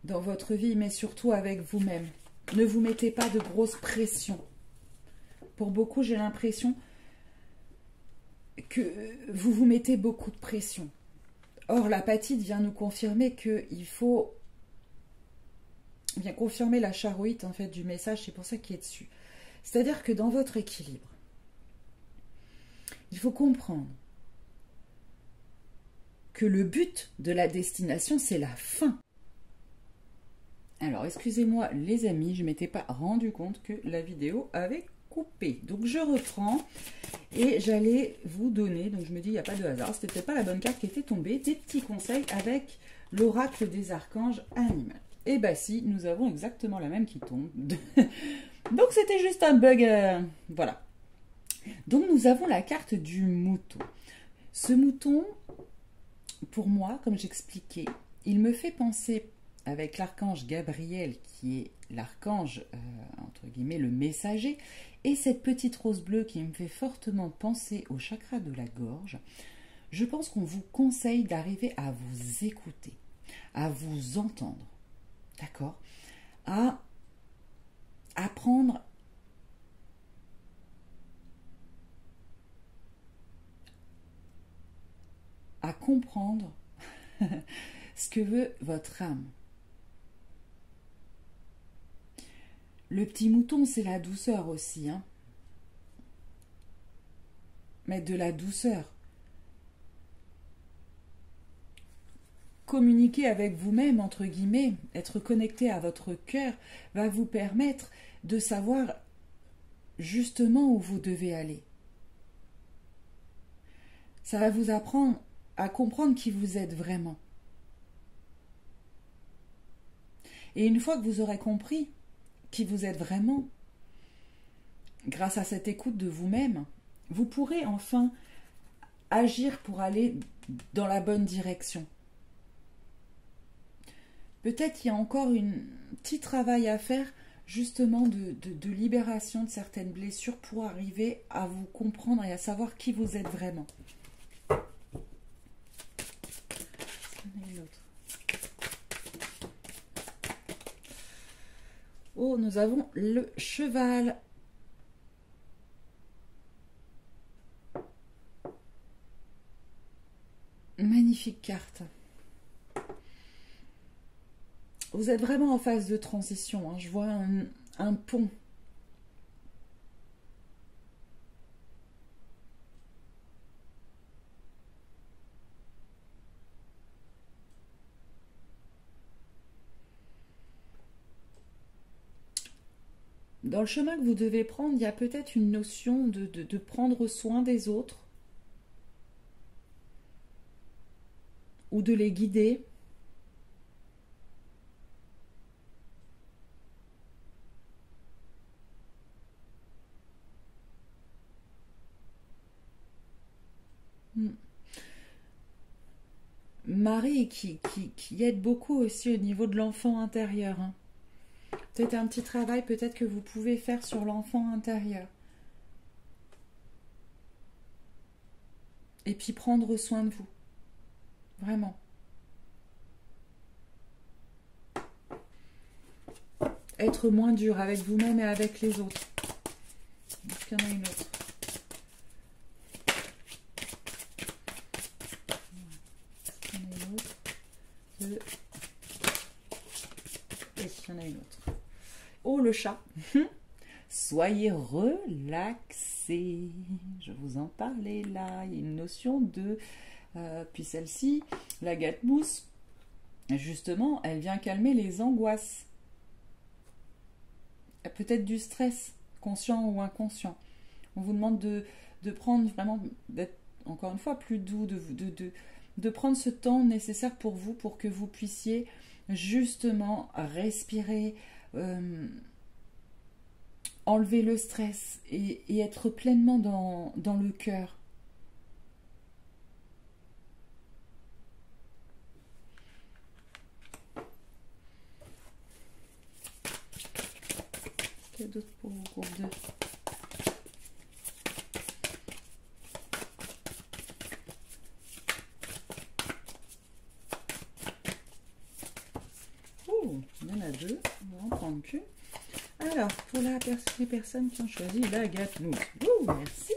dans votre vie, mais surtout avec vous-même. Ne vous mettez pas de grosses pressions. Pour beaucoup, j'ai l'impression que vous vous mettez beaucoup de pression. Or, l'apatite vient nous confirmer qu'il faut bien confirmer la charoïte en fait du message, c'est pour ça qu'il est dessus. C'est-à-dire que dans votre équilibre, il faut comprendre que le but de la destination, c'est la fin. Alors, excusez-moi les amis, je ne m'étais pas rendu compte que la vidéo avait coupé. Donc, je reprends et j'allais vous donner, donc je me dis, il n'y a pas de hasard, c'était peut-être pas la bonne carte qui était tombée, des petits conseils avec l'oracle des archanges animal. Et bah si, nous avons exactement la même qui tombe. Donc, c'était juste un bug, voilà. Donc, nous avons la carte du mouton. Ce mouton, pour moi, comme j'expliquais, il me fait penser avec l'archange Gabriel, qui est l'archange, entre guillemets, le messager, et cette petite rose bleue qui me fait fortement penser au chakra de la gorge. Je pense qu'on vous conseille d'arriver à vous écouter, à vous entendre, d'accord, à apprendre à comprendre ce que veut votre âme. Le petit mouton, c'est la douceur aussi, hein. Mettre de la douceur. Communiquer avec vous-même, entre guillemets, être connecté à votre cœur, va vous permettre de savoir justement où vous devez aller. Ça va vous apprendre à comprendre qui vous êtes vraiment. Et une fois que vous aurez compris qui vous êtes vraiment, grâce à cette écoute de vous-même, vous pourrez enfin agir pour aller dans la bonne direction. Peut-être il y a encore un petit travail à faire justement de libération de certaines blessures pour arriver à vous comprendre et à savoir qui vous êtes vraiment. Oh, nous avons le cheval. Magnifique carte. Vous êtes vraiment en phase de transition, hein. Je vois un pont. dans le chemin que vous devez prendre, il y a peut-être une notion de prendre soin des autres ou de les guider. Marie qui aide beaucoup aussi au niveau de l'enfant intérieur. Hein. Peut-être un petit travail peut-être que vous pouvez faire sur l'enfant intérieur. Et puis prendre soin de vous. Vraiment. Être moins dur avec vous-même et avec les autres. Est-ce qu'il y en a une autre? Est-ce qu'il y en a une autre? Est-ce qu'il y en a une autre? Oh, le chat. Soyez relaxés. Je vous en parlais là. Il y a une notion de... puis celle-ci, la gâte-mousse, justement, elle vient calmer les angoisses. Peut-être du stress, conscient ou inconscient. On vous demande de prendre vraiment, d'être encore une fois plus doux, de prendre ce temps nécessaire pour vous, pour que vous puissiez justement respirer, enlever le stress et être pleinement dans le cœur. Qu'est-ce qu'il y a d'autre pour le groupe 2? Oh, il y en a deux, on va en prendre qu'une. Alors, pour les personnes qui ont choisi la gâte-mousse, merci.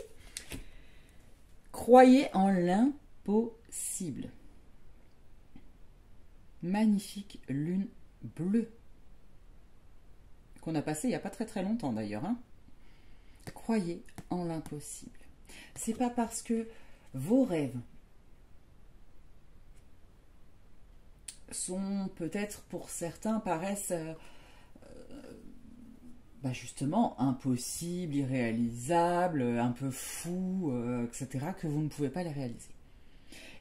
Croyez en l'impossible. Magnifique lune bleue. Qu'on a passé il n'y a pas très longtemps d'ailleurs. Hein. Croyez en l'impossible. C'est pas parce que vos rêves sont peut-être pour certains paraissent justement impossibles, irréalisables, un peu fous, etc., que vous ne pouvez pas les réaliser.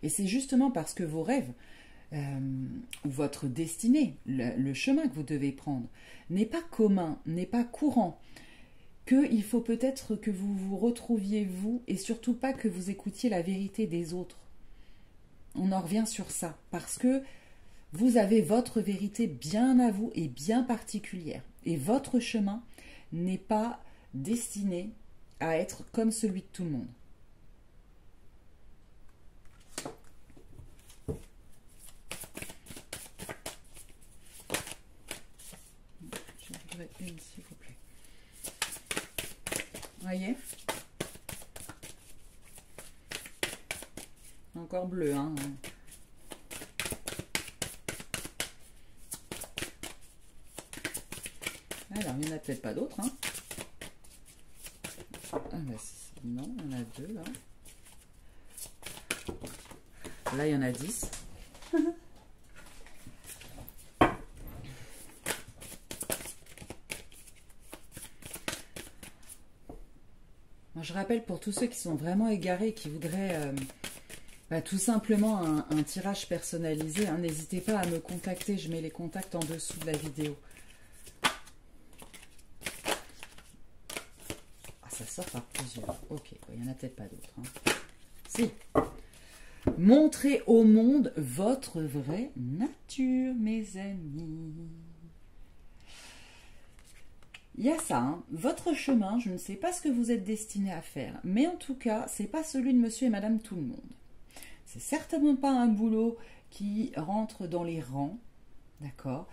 Et c'est justement parce que vos rêves ou votre destinée, le chemin que vous devez prendre, n'est pas commun, n'est pas courant, qu'il faut peut-être que vous vous retrouviez vous, et surtout pas que vous écoutiez la vérité des autres. On en revient sur ça, parce que vous avez votre vérité bien à vous et bien particulière. Et votre chemin n'est pas destiné à être comme celui de tout le monde. Une, s'il vous plaît. Voyez? Encore bleu, hein. Alors, il n'y en a peut-être pas d'autres, hein. Ah, bah, non, il y en a deux, là. Là, il y en a 10. Je rappelle pour tous ceux qui sont vraiment égarés et qui voudraient tout simplement un tirage personnalisé, hein, n'hésitez pas à me contacter, je mets les contacts en dessous de la vidéo. Ah, ça sort par plusieurs. Ok, il n'y en a peut-être pas d'autres. Hein. Si. Montrez au monde votre vraie nature, mes amis. Il y a ça, hein. Votre chemin, je ne sais pas ce que vous êtes destiné à faire, mais en tout cas, c'est pas celui de monsieur et madame tout le monde. C'est certainement pas un boulot qui rentre dans les rangs, d'accord?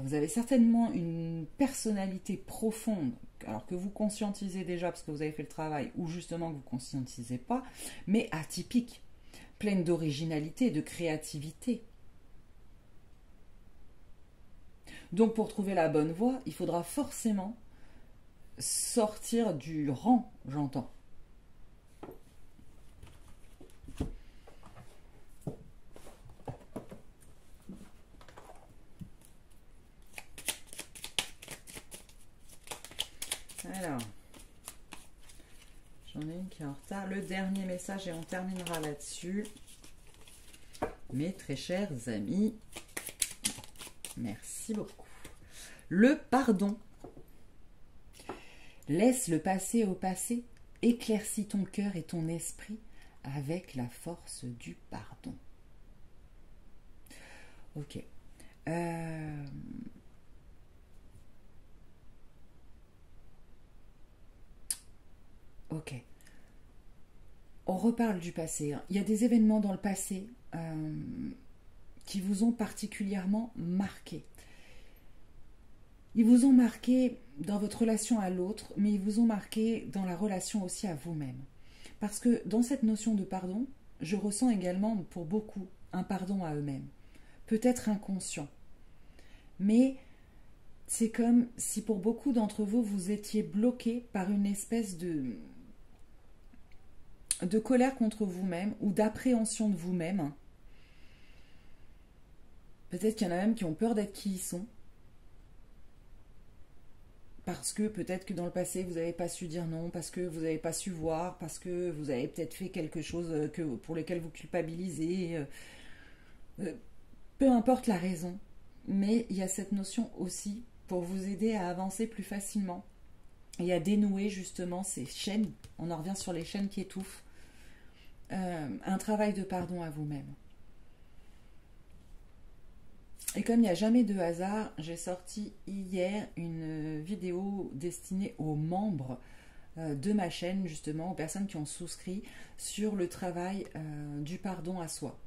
Vous avez certainement une personnalité profonde, alors que vous conscientisez déjà parce que vous avez fait le travail, ou justement que vous ne conscientisez pas, mais atypique, pleine d'originalité, de créativité. Donc pour trouver la bonne voie, il faudra forcément sortir du rang, j'entends. Alors, j'en ai une qui est en retard. Le dernier message et on terminera là-dessus. Mes très chers amis, merci beaucoup. Le pardon. Laisse le passé au passé. Éclaircis ton cœur et ton esprit avec la force du pardon. Ok. Ok. On reparle du passé. Hein. Il y a des événements dans le passé qui vous ont particulièrement marqué. Ils vous ont marqué dans votre relation à l'autre, mais ils vous ont marqué dans la relation aussi à vous-même. Parce que dans cette notion de pardon, je ressens également pour beaucoup un pardon à eux-mêmes. Peut-être inconscient. Mais c'est comme si pour beaucoup d'entre vous, vous étiez bloqué par une espèce de colère contre vous-même ou d'appréhension de vous-même. Peut-être qu'il y en a même qui ont peur d'être qui ils sont. Parce que peut-être que dans le passé, vous n'avez pas su dire non, parce que vous n'avez pas su voir, parce que vous avez peut-être fait quelque chose pour lequel vous culpabilisez. Peu importe la raison. Mais il y a cette notion aussi pour vous aider à avancer plus facilement et à dénouer justement ces chaînes. On en revient sur les chaînes qui étouffent. Un travail de pardon à vous-même. Et comme il n'y a jamais de hasard, j'ai sorti hier une vidéo destinée aux membres de ma chaîne, justement, aux personnes qui ont souscrit, sur le travail du pardon à soi.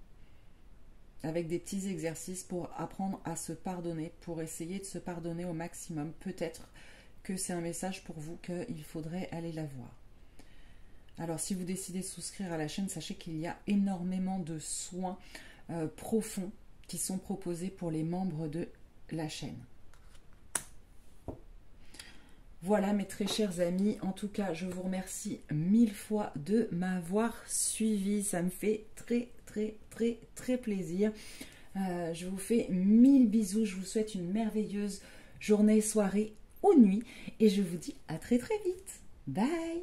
Avec des petits exercices pour apprendre à se pardonner, pour essayer de se pardonner au maximum. Peut-être que c'est un message pour vous qu'il faudrait aller la voir. Alors, si vous décidez de souscrire à la chaîne, sachez qu'il y a énormément de soins profonds qui sont proposés pour les membres de la chaîne. Voilà mes très chers amis, en tout cas je vous remercie 1000 fois de m'avoir suivi, ça me fait très plaisir. Je vous fais 1000 bisous, je vous souhaite une merveilleuse journée, soirée ou nuit et je vous dis à très vite. Bye.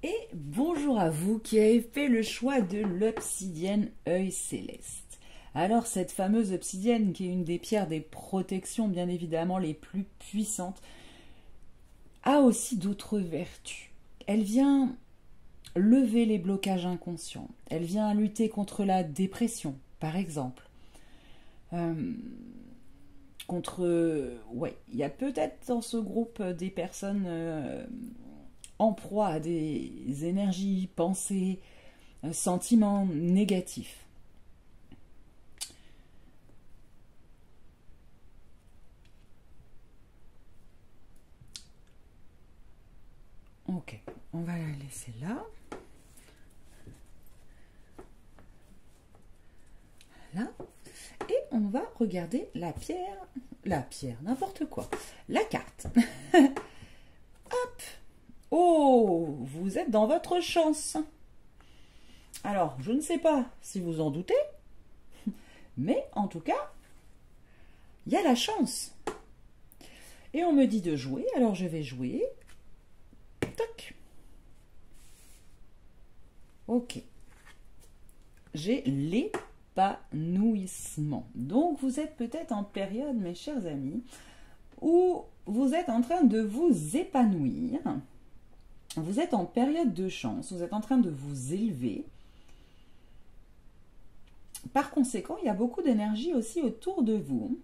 Et bonjour à vous qui avez fait le choix de l'obsidienne œil céleste. Alors cette fameuse obsidienne qui est une des pierres des protections bien évidemment les plus puissantes a aussi d'autres vertus. Elle vient lever les blocages inconscients. Elle vient lutter contre la dépression par exemple. Ouais, il y a peut-être dans ce groupe des personnes en proie à des énergies, pensées, sentiments négatifs. Ok, on va la laisser là. Là. Et on va regarder la pierre, n'importe quoi, la carte. Hop. Oh, vous êtes dans votre chance. Alors, je ne sais pas si vous en doutez, mais en tout cas, il y a la chance. Et on me dit de jouer, alors je vais jouer. Toc. Ok. J'ai l'épanouissement. Donc, vous êtes peut-être en période, mes chers amis, où vous êtes en train de vous épanouir. Vous êtes en période de chance, vous êtes en train de vous élever. Par conséquent, il y a beaucoup d'énergie aussi autour de vous.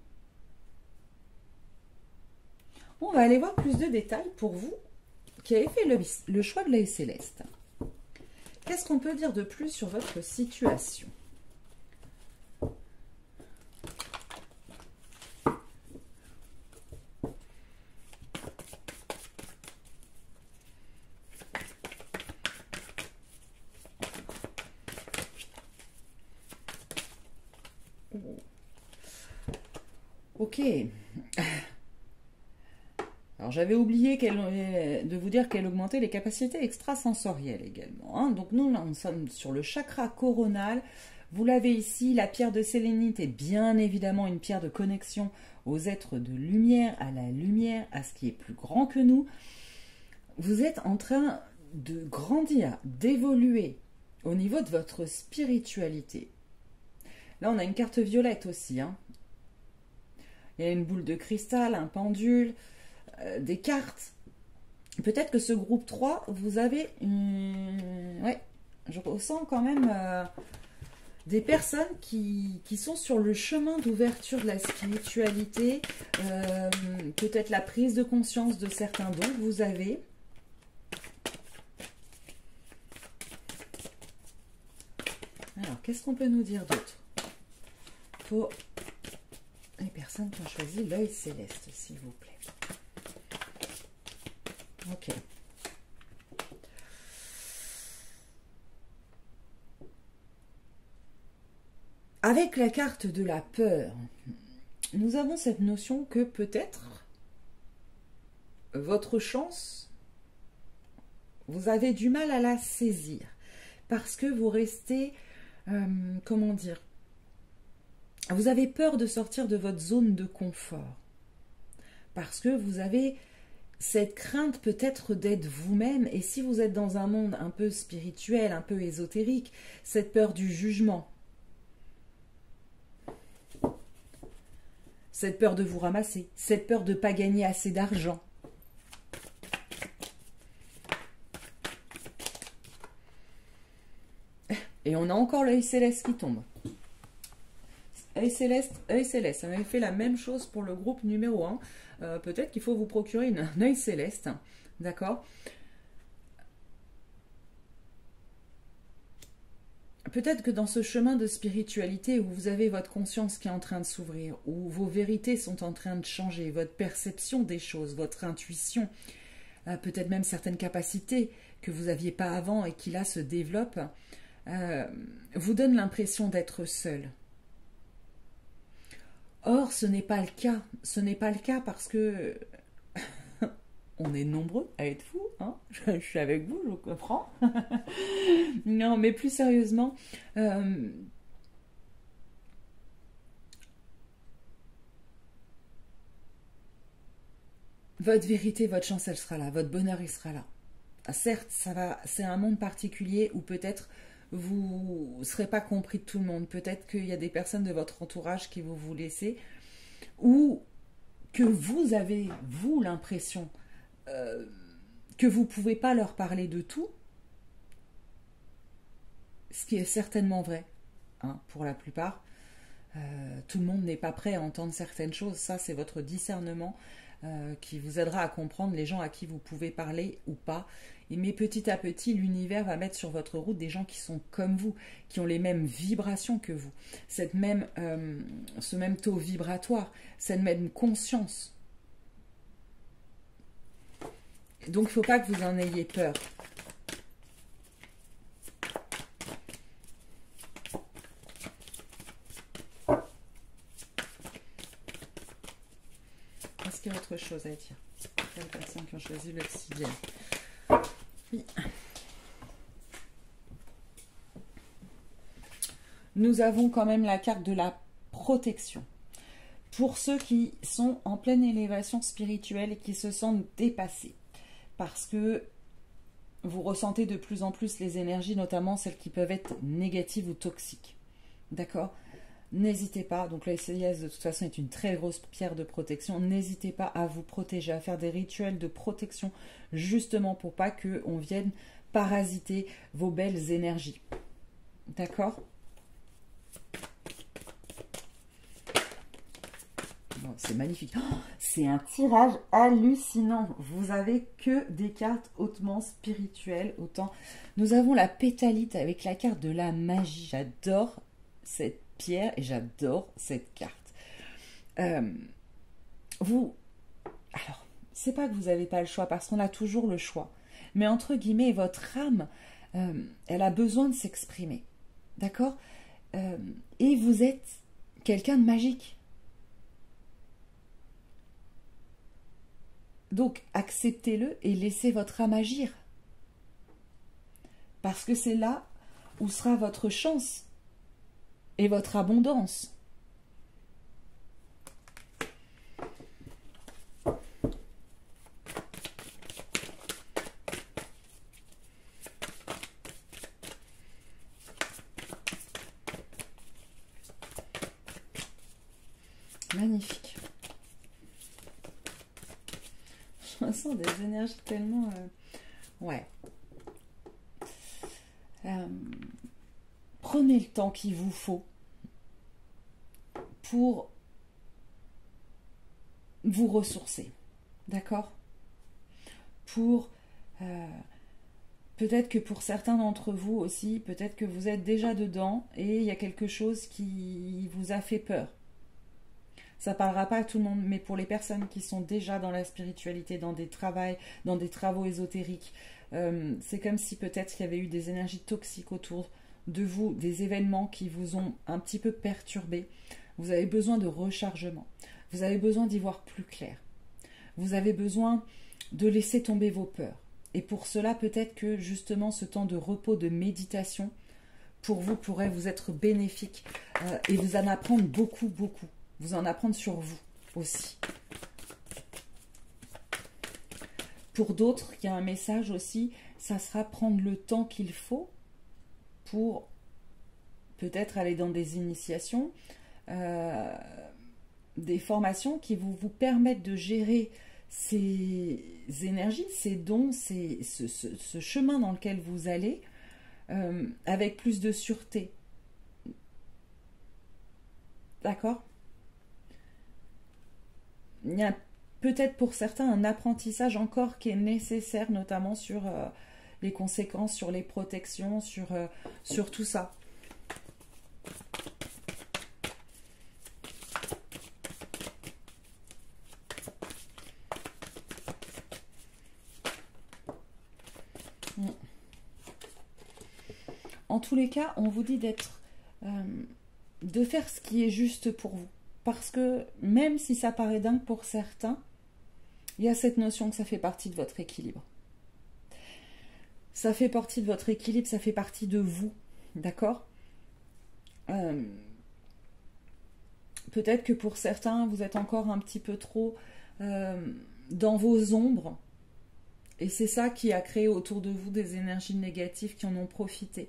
On va aller voir plus de détails pour vous qui avez fait le choix de l'œil céleste. Qu'est-ce qu'on peut dire de plus sur votre situation ? Ok. Alors j'avais oublié de vous dire qu'elle augmentait les capacités extrasensorielles également. Hein. Donc nous sommes sur le chakra coronal. Vous l'avez ici, la pierre de sélénite est bien évidemment une pierre de connexion aux êtres de lumière, à la lumière à ce qui est plus grand que nous. Vous êtes en train de grandir, d'évoluer au niveau de votre spiritualité. Là, on a une carte violette aussi. Hein. Il y a une boule de cristal, un pendule, des cartes. Peut-être que ce groupe 3, vous avez... Ouais, je ressens quand même des personnes qui sont sur le chemin d'ouverture de la spiritualité. Peut-être la prise de conscience de certains dons que vous avez. Alors, qu'est-ce qu'on peut nous dire d'autre pour les personnes qui ont choisi l'œil céleste, s'il vous plaît? Ok. Avec la carte de la peur, nous avons cette notion que peut-être votre chance, vous avez du mal à la saisir parce que vous restez, comment dire, vous avez peur de sortir de votre zone de confort parce que vous avez cette crainte peut-être d'être vous-même, et si vous êtes dans un monde un peu spirituel, un peu ésotérique, cette peur du jugement, cette peur de vous ramasser, cette peur de ne pas gagner assez d'argent. Et on a encore l'œil céleste qui tombe. Œil céleste, ça m'avait fait la même chose pour le groupe numéro 1. Peut-être qu'il faut vous procurer un œil céleste, d'accord? Peut-être que dans ce chemin de spiritualité où vous avez votre conscience qui est en train de s'ouvrir, où vos vérités sont en train de changer, votre perception des choses, votre intuition, peut-être même certaines capacités que vous n'aviez pas avant et qui là se développent, vous donnent l'impression d'être seul. Or, ce n'est pas le cas. Ce n'est pas le cas parce que on est nombreux à être fous. Hein, je suis avec vous, je comprends. Non, mais plus sérieusement, votre vérité, votre chance, elle sera là. Votre bonheur, il sera là. Certes, c'est un monde particulier où peut-être vous ne serez pas compris de tout le monde. Peut-être qu'il y a des personnes de votre entourage qui vont vous laisser, ou que vous avez, vous, l'impression que vous ne pouvez pas leur parler de tout, ce qui est certainement vrai, hein, pour la plupart. Tout le monde n'est pas prêt à entendre certaines choses. Ça, c'est votre discernement qui vous aidera à comprendre les gens à qui vous pouvez parler ou pas. Mais petit à petit, l'univers va mettre sur votre route des gens qui sont comme vous, qui ont les mêmes vibrations que vous, ce même taux vibratoire, cette même conscience. Donc, il ne faut pas que vous en ayez peur. Est-ce qu'il y a autre chose à dire? Les personnes qui ont choisi l'obsidienne. Oui. Nous avons quand même la carte de la protection. Pour ceux qui sont en pleine élévation spirituelle et qui se sentent dépassés, parce que vous ressentez de plus en plus les énergies, notamment celles qui peuvent être négatives ou toxiques. D'accord? N'hésitez pas, donc l'œil céleste de toute façon est une très grosse pierre de protection, n'hésitez pas à vous protéger, à faire des rituels de protection, justement pour pas qu'on vienne parasiter vos belles énergies. D'accord? Bon, c'est magnifique. Oh, c'est un tirage hallucinant. Vous avez que des cartes hautement spirituelles. Autant. Nous avons la pétalite avec la carte de la magie. J'adore cette pierre et j'adore cette carte. Alors, c'est pas que vous n'avez pas le choix, parce qu'on a toujours le choix. Mais entre guillemets, votre âme, elle a besoin de s'exprimer. D'accord? Et vous êtes quelqu'un de magique. Donc, acceptez-le et laissez votre âme agir. Parce que c'est là où sera votre chance et votre abondance. ressens des énergies tellement... Ouais. Prenez le temps qu'il vous faut pour vous ressourcer. D'accord? Pour... peut-être que pour certains d'entre vous aussi, peut-être que vous êtes déjà dedans et il y a quelque chose qui vous a fait peur. Ça ne parlera pas à tout le monde, mais pour les personnes qui sont déjà dans la spiritualité, dans des travaux ésotériques, c'est comme si peut-être il y avait eu des énergies toxiques autour de vous, des événements qui vous ont un petit peu perturbé. Vous avez besoin de rechargement. Vous avez besoin d'y voir plus clair. Vous avez besoin de laisser tomber vos peurs. Et pour cela, peut-être que justement ce temps de repos, de méditation, pour vous, pourrait vous être bénéfique et vous en apprendre beaucoup, beaucoup. Vous en apprendre sur vous aussi. Pour d'autres, il y a un message aussi, ça sera prendre le temps qu'il faut pour peut-être aller dans des initiations, des formations qui vous permettent de gérer ces énergies, ces dons, ce chemin dans lequel vous allez, avec plus de sûreté. D'accord ? Il y a peut-être pour certains un apprentissage encore qui est nécessaire, notamment sur les conséquences, sur les protections, sur tout ça. En tous les cas, on vous dit de faire ce qui est juste pour vous. Parce que même si ça paraît dingue pour certains, il y a cette notion que ça fait partie de votre équilibre. Ça fait partie de votre équilibre, ça fait partie de vous. D'accord ? Peut-être que pour certains, vous êtes encore un petit peu trop dans vos ombres. Et c'est ça qui a créé autour de vous des énergies négatives qui en ont profité.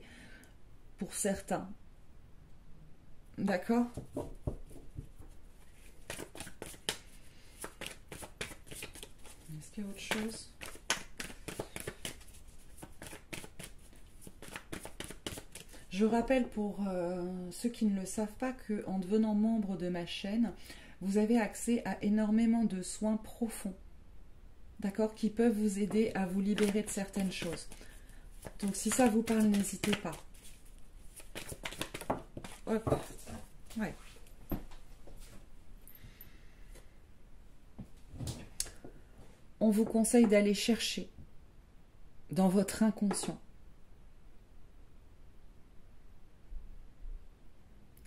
Pour certains. D'accord ? Est-ce qu'il y a autre chose ? Je rappelle pour ceux qui ne le savent pas qu'en devenant membre de ma chaîne, vous avez accès à énormément de soins profonds, d'accord, qui peuvent vous aider à vous libérer de certaines choses. Donc si ça vous parle, n'hésitez pas. Hop. Ouais. On vous conseille d'aller chercher dans votre inconscient,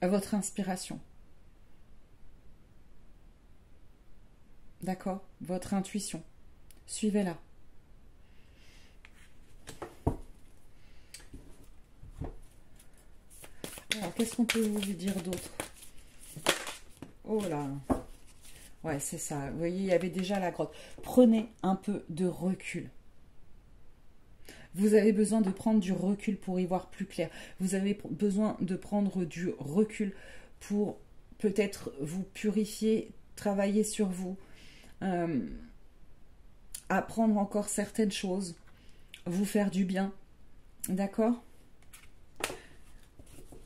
à votre inspiration. D'accord ? Votre intuition. Suivez-la. Alors, qu'est-ce qu'on peut vous dire d'autre? Oh là! Ouais, c'est ça. Vous voyez, il y avait déjà la grotte. Prenez un peu de recul. Vous avez besoin de prendre du recul pour y voir plus clair. Vous avez besoin de prendre du recul pour peut-être vous purifier, travailler sur vous, apprendre encore certaines choses, vous faire du bien. D'accord ?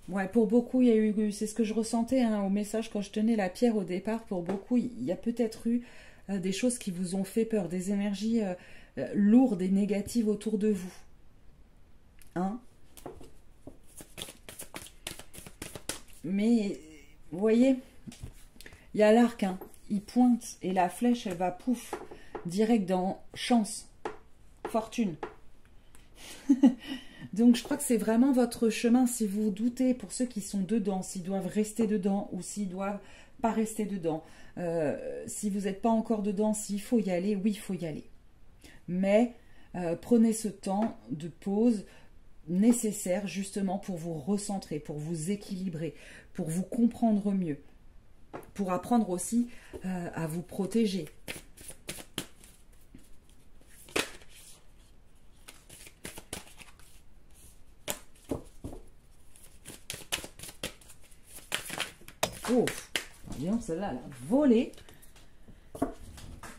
Ouais, pour beaucoup, il y a eu, c'est ce que je ressentais au message quand je tenais la pierre au départ. Pour beaucoup, il y a peut-être eu des choses qui vous ont fait peur, des énergies lourdes et négatives autour de vous. Hein? Mais, vous voyez, il y a l'arc, hein, il pointe et la flèche, elle va pouf, direct dans chance, fortune. Donc je crois que c'est vraiment votre chemin. Si vous doutez, pour ceux qui sont dedans, s'ils doivent rester dedans ou s'ils doivent pas rester dedans, si vous n'êtes pas encore dedans, s'il faut y aller, oui, il faut y aller. Mais prenez ce temps de pause nécessaire justement pour vous recentrer, pour vous équilibrer, pour vous comprendre mieux, pour apprendre aussi à vous protéger. Oh, bien, celle-là, elle a volé.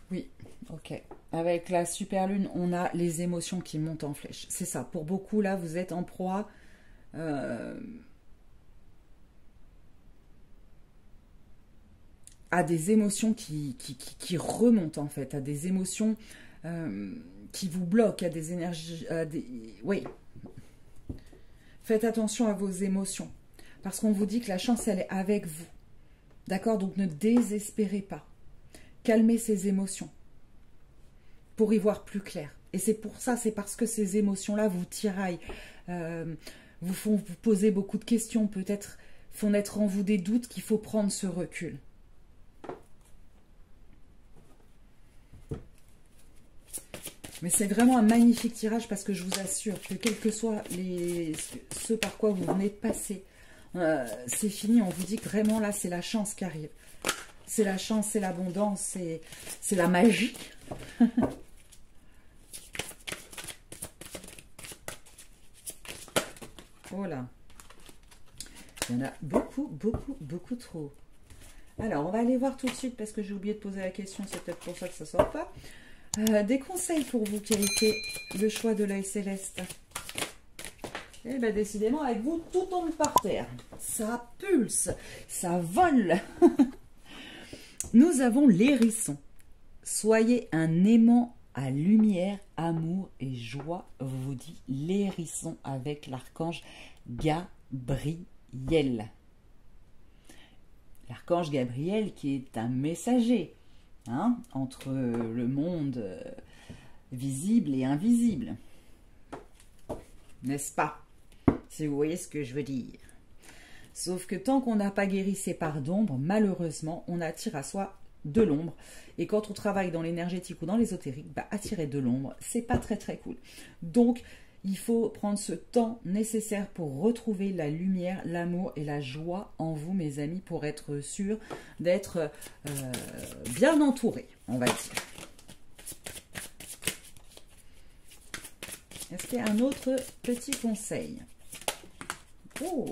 Oui, Ok. Avec la super lune, on a les émotions qui montent en flèche. C'est ça. Pour beaucoup, là, vous êtes en proie à des émotions qui remontent, en fait. À des émotions qui vous bloquent, à des énergies... Oui. Faites attention à vos émotions. Parce qu'on vous dit que la chance, elle est avec vous. D'accord? Donc, ne désespérez pas. Calmez ces émotions pour y voir plus clair. Et c'est pour ça, c'est parce que ces émotions-là vous tiraillent, vous font vous poser beaucoup de questions, peut-être font naître en vous des doutes, qu'il faut prendre ce recul. Mais c'est vraiment un magnifique tirage parce que je vous assure que quels que soient ce par quoi vous venez de passer, c'est fini. On vous dit que vraiment là, c'est la chance qui arrive. C'est la chance, c'est l'abondance, c'est la magie. Voilà. Il y en a beaucoup, beaucoup, beaucoup trop. Alors, on va aller voir tout de suite parce que j'ai oublié de poser la question. C'est peut-être pour ça que ça ne sort pas. Des conseils pour vous, quel était le choix de l'œil céleste? Eh bien, décidément, avec vous, tout tombe par terre. Ça pulse, ça vole. Nous avons l'hérisson. Soyez un aimant à lumière, amour et joie, vous dit l'hérisson avec l'archange Gabriel. L'archange Gabriel qui est un messager entre le monde visible et invisible. N'est-ce pas? Si vous voyez ce que je veux dire. Sauf que tant qu'on n'a pas guéri ses parts d'ombre, malheureusement, on attire à soi de l'ombre. Et quand on travaille dans l'énergétique ou dans l'ésotérique, attirer de l'ombre, c'est pas très très cool. Donc, il faut prendre ce temps nécessaire pour retrouver la lumière, l'amour et la joie en vous, mes amis, pour être sûr d'être bien entouré, on va dire. Est-ce qu'il y a un autre petit conseil? Oh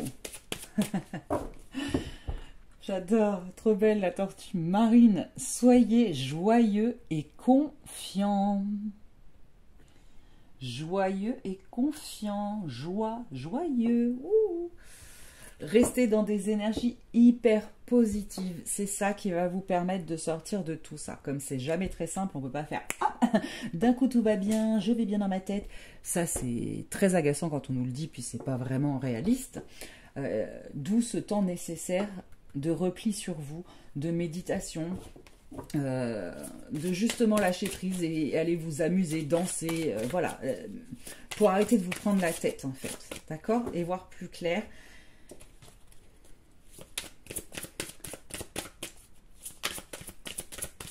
j'adore, trop belle la tortue marine. Soyez joyeux et confiants. Joyeux et confiant, joie, joyeux. Ouh. Restez dans des énergies hyper positives. C'est ça qui va vous permettre de sortir de tout ça. Comme c'est jamais très simple, on ne peut pas faire d'un coup tout va bien, je vais bien dans ma tête. Ça c'est très agaçant quand on nous le dit, puis c'est pas vraiment réaliste. D'où ce temps nécessaire de repli sur vous, de méditation, de justement lâcher prise et aller vous amuser, danser, voilà, pour arrêter de vous prendre la tête en fait, d'accord, et voir plus clair.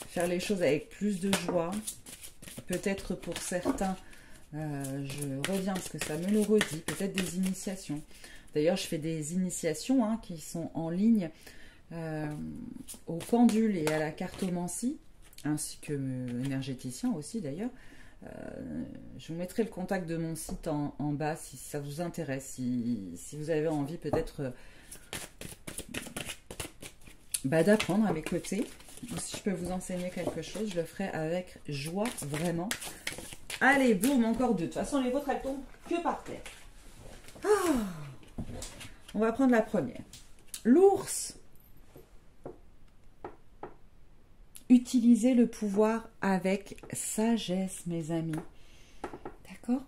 Faire les choses avec plus de joie, peut-être pour certains, je reviens parce que ça me le redit, peut-être des initiations. D'ailleurs, je fais des initiations qui sont en ligne au pendule et à la cartomancie, ainsi que énergéticien aussi d'ailleurs. Je vous mettrai le contact de mon site en bas si ça vous intéresse, si vous avez envie peut-être d'apprendre à mes côtés. Si je peux vous enseigner quelque chose, je le ferai avec joie, vraiment. Allez, boum, encore deux. De toute façon, les vôtres, elles tombent que par terre. On va prendre la première. L'ours. Utilisez le pouvoir avec sagesse, mes amis. D'accord?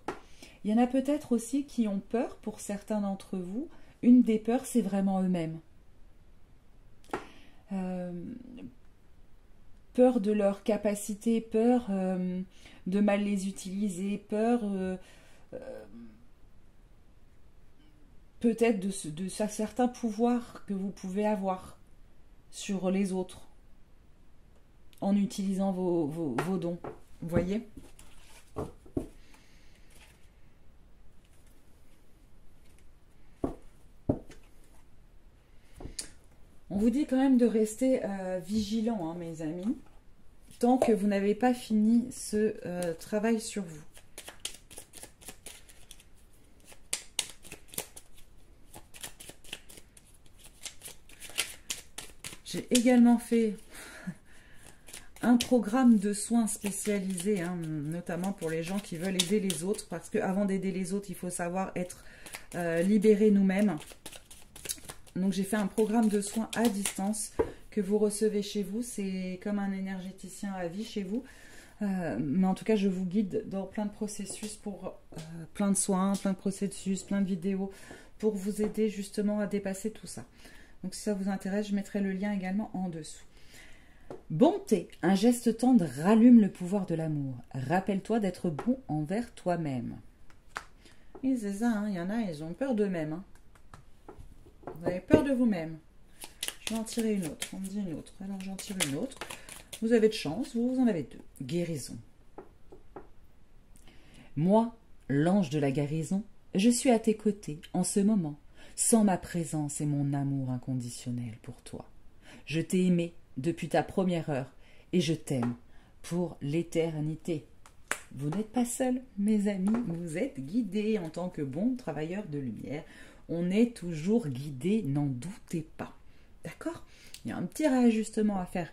Il y en a peut-être aussi qui ont peur, pour certains d'entre vous. Une des peurs, c'est vraiment eux-mêmes. Peur de leur capacité, peur de mal les utiliser, peur peut-être de certains pouvoirs que vous pouvez avoir sur les autres en utilisant vos dons. Vous voyez? On vous dit quand même de rester vigilant, mes amis, tant que vous n'avez pas fini ce travail sur vous. J'ai également fait un programme de soins spécialisé, hein, notamment pour les gens qui veulent aider les autres, parce qu'avant d'aider les autres, il faut savoir être libéré nous-mêmes. Donc j'ai fait un programme de soins à distance que vous recevez chez vous. C'est comme un énergéticien à vie chez vous. Mais en tout cas, je vous guide dans plein de processus pour plein de soins, plein de processus, plein de vidéos pour vous aider justement à dépasser tout ça. Donc si ça vous intéresse, je mettrai le lien également en dessous. Bonté, un geste tendre rallume le pouvoir de l'amour. Rappelle-toi d'être bon envers toi-même. Et c'est ça, hein, il y en a, ils ont peur d'eux-mêmes. Hein. Vous avez peur de vous-même. Je vais en tirer une autre. On me dit une autre. Alors j'en tire une autre. Vous avez de chance, vous en avez 2. Guérison. Moi, l'ange de la guérison, je suis à tes côtés en ce moment, sans ma présence et mon amour inconditionnel pour toi. Je t'ai aimé depuis ta première heure et je t'aime pour l'éternité. Vous n'êtes pas seul, mes amis, vous êtes guidés en tant que bons travailleurs de lumière. On est toujours guidés, n'en doutez pas. D'accord? Il y a un petit réajustement à faire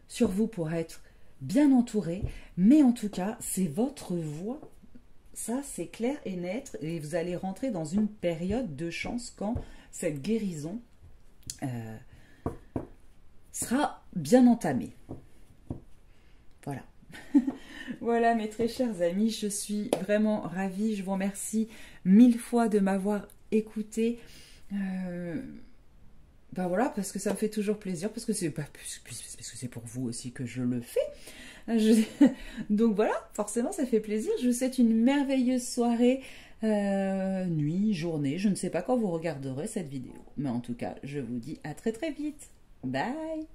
sur vous pour être bien entouré, mais en tout cas, c'est votre voie. Ça, c'est clair et net, et vous allez rentrer dans une période de chance quand cette guérison sera bien entamée. Voilà. Voilà, mes très chers amis, je suis vraiment ravie. Je vous remercie 1000 fois de m'avoir écouté. Ben voilà, parce que ça me fait toujours plaisir, parce que c'est pour vous aussi que je le fais. Donc voilà, forcément ça fait plaisir. Je vous souhaite une merveilleuse soirée, nuit, journée. Je ne sais pas quand vous regarderez cette vidéo, mais en tout cas, je vous dis à très très vite. Bye.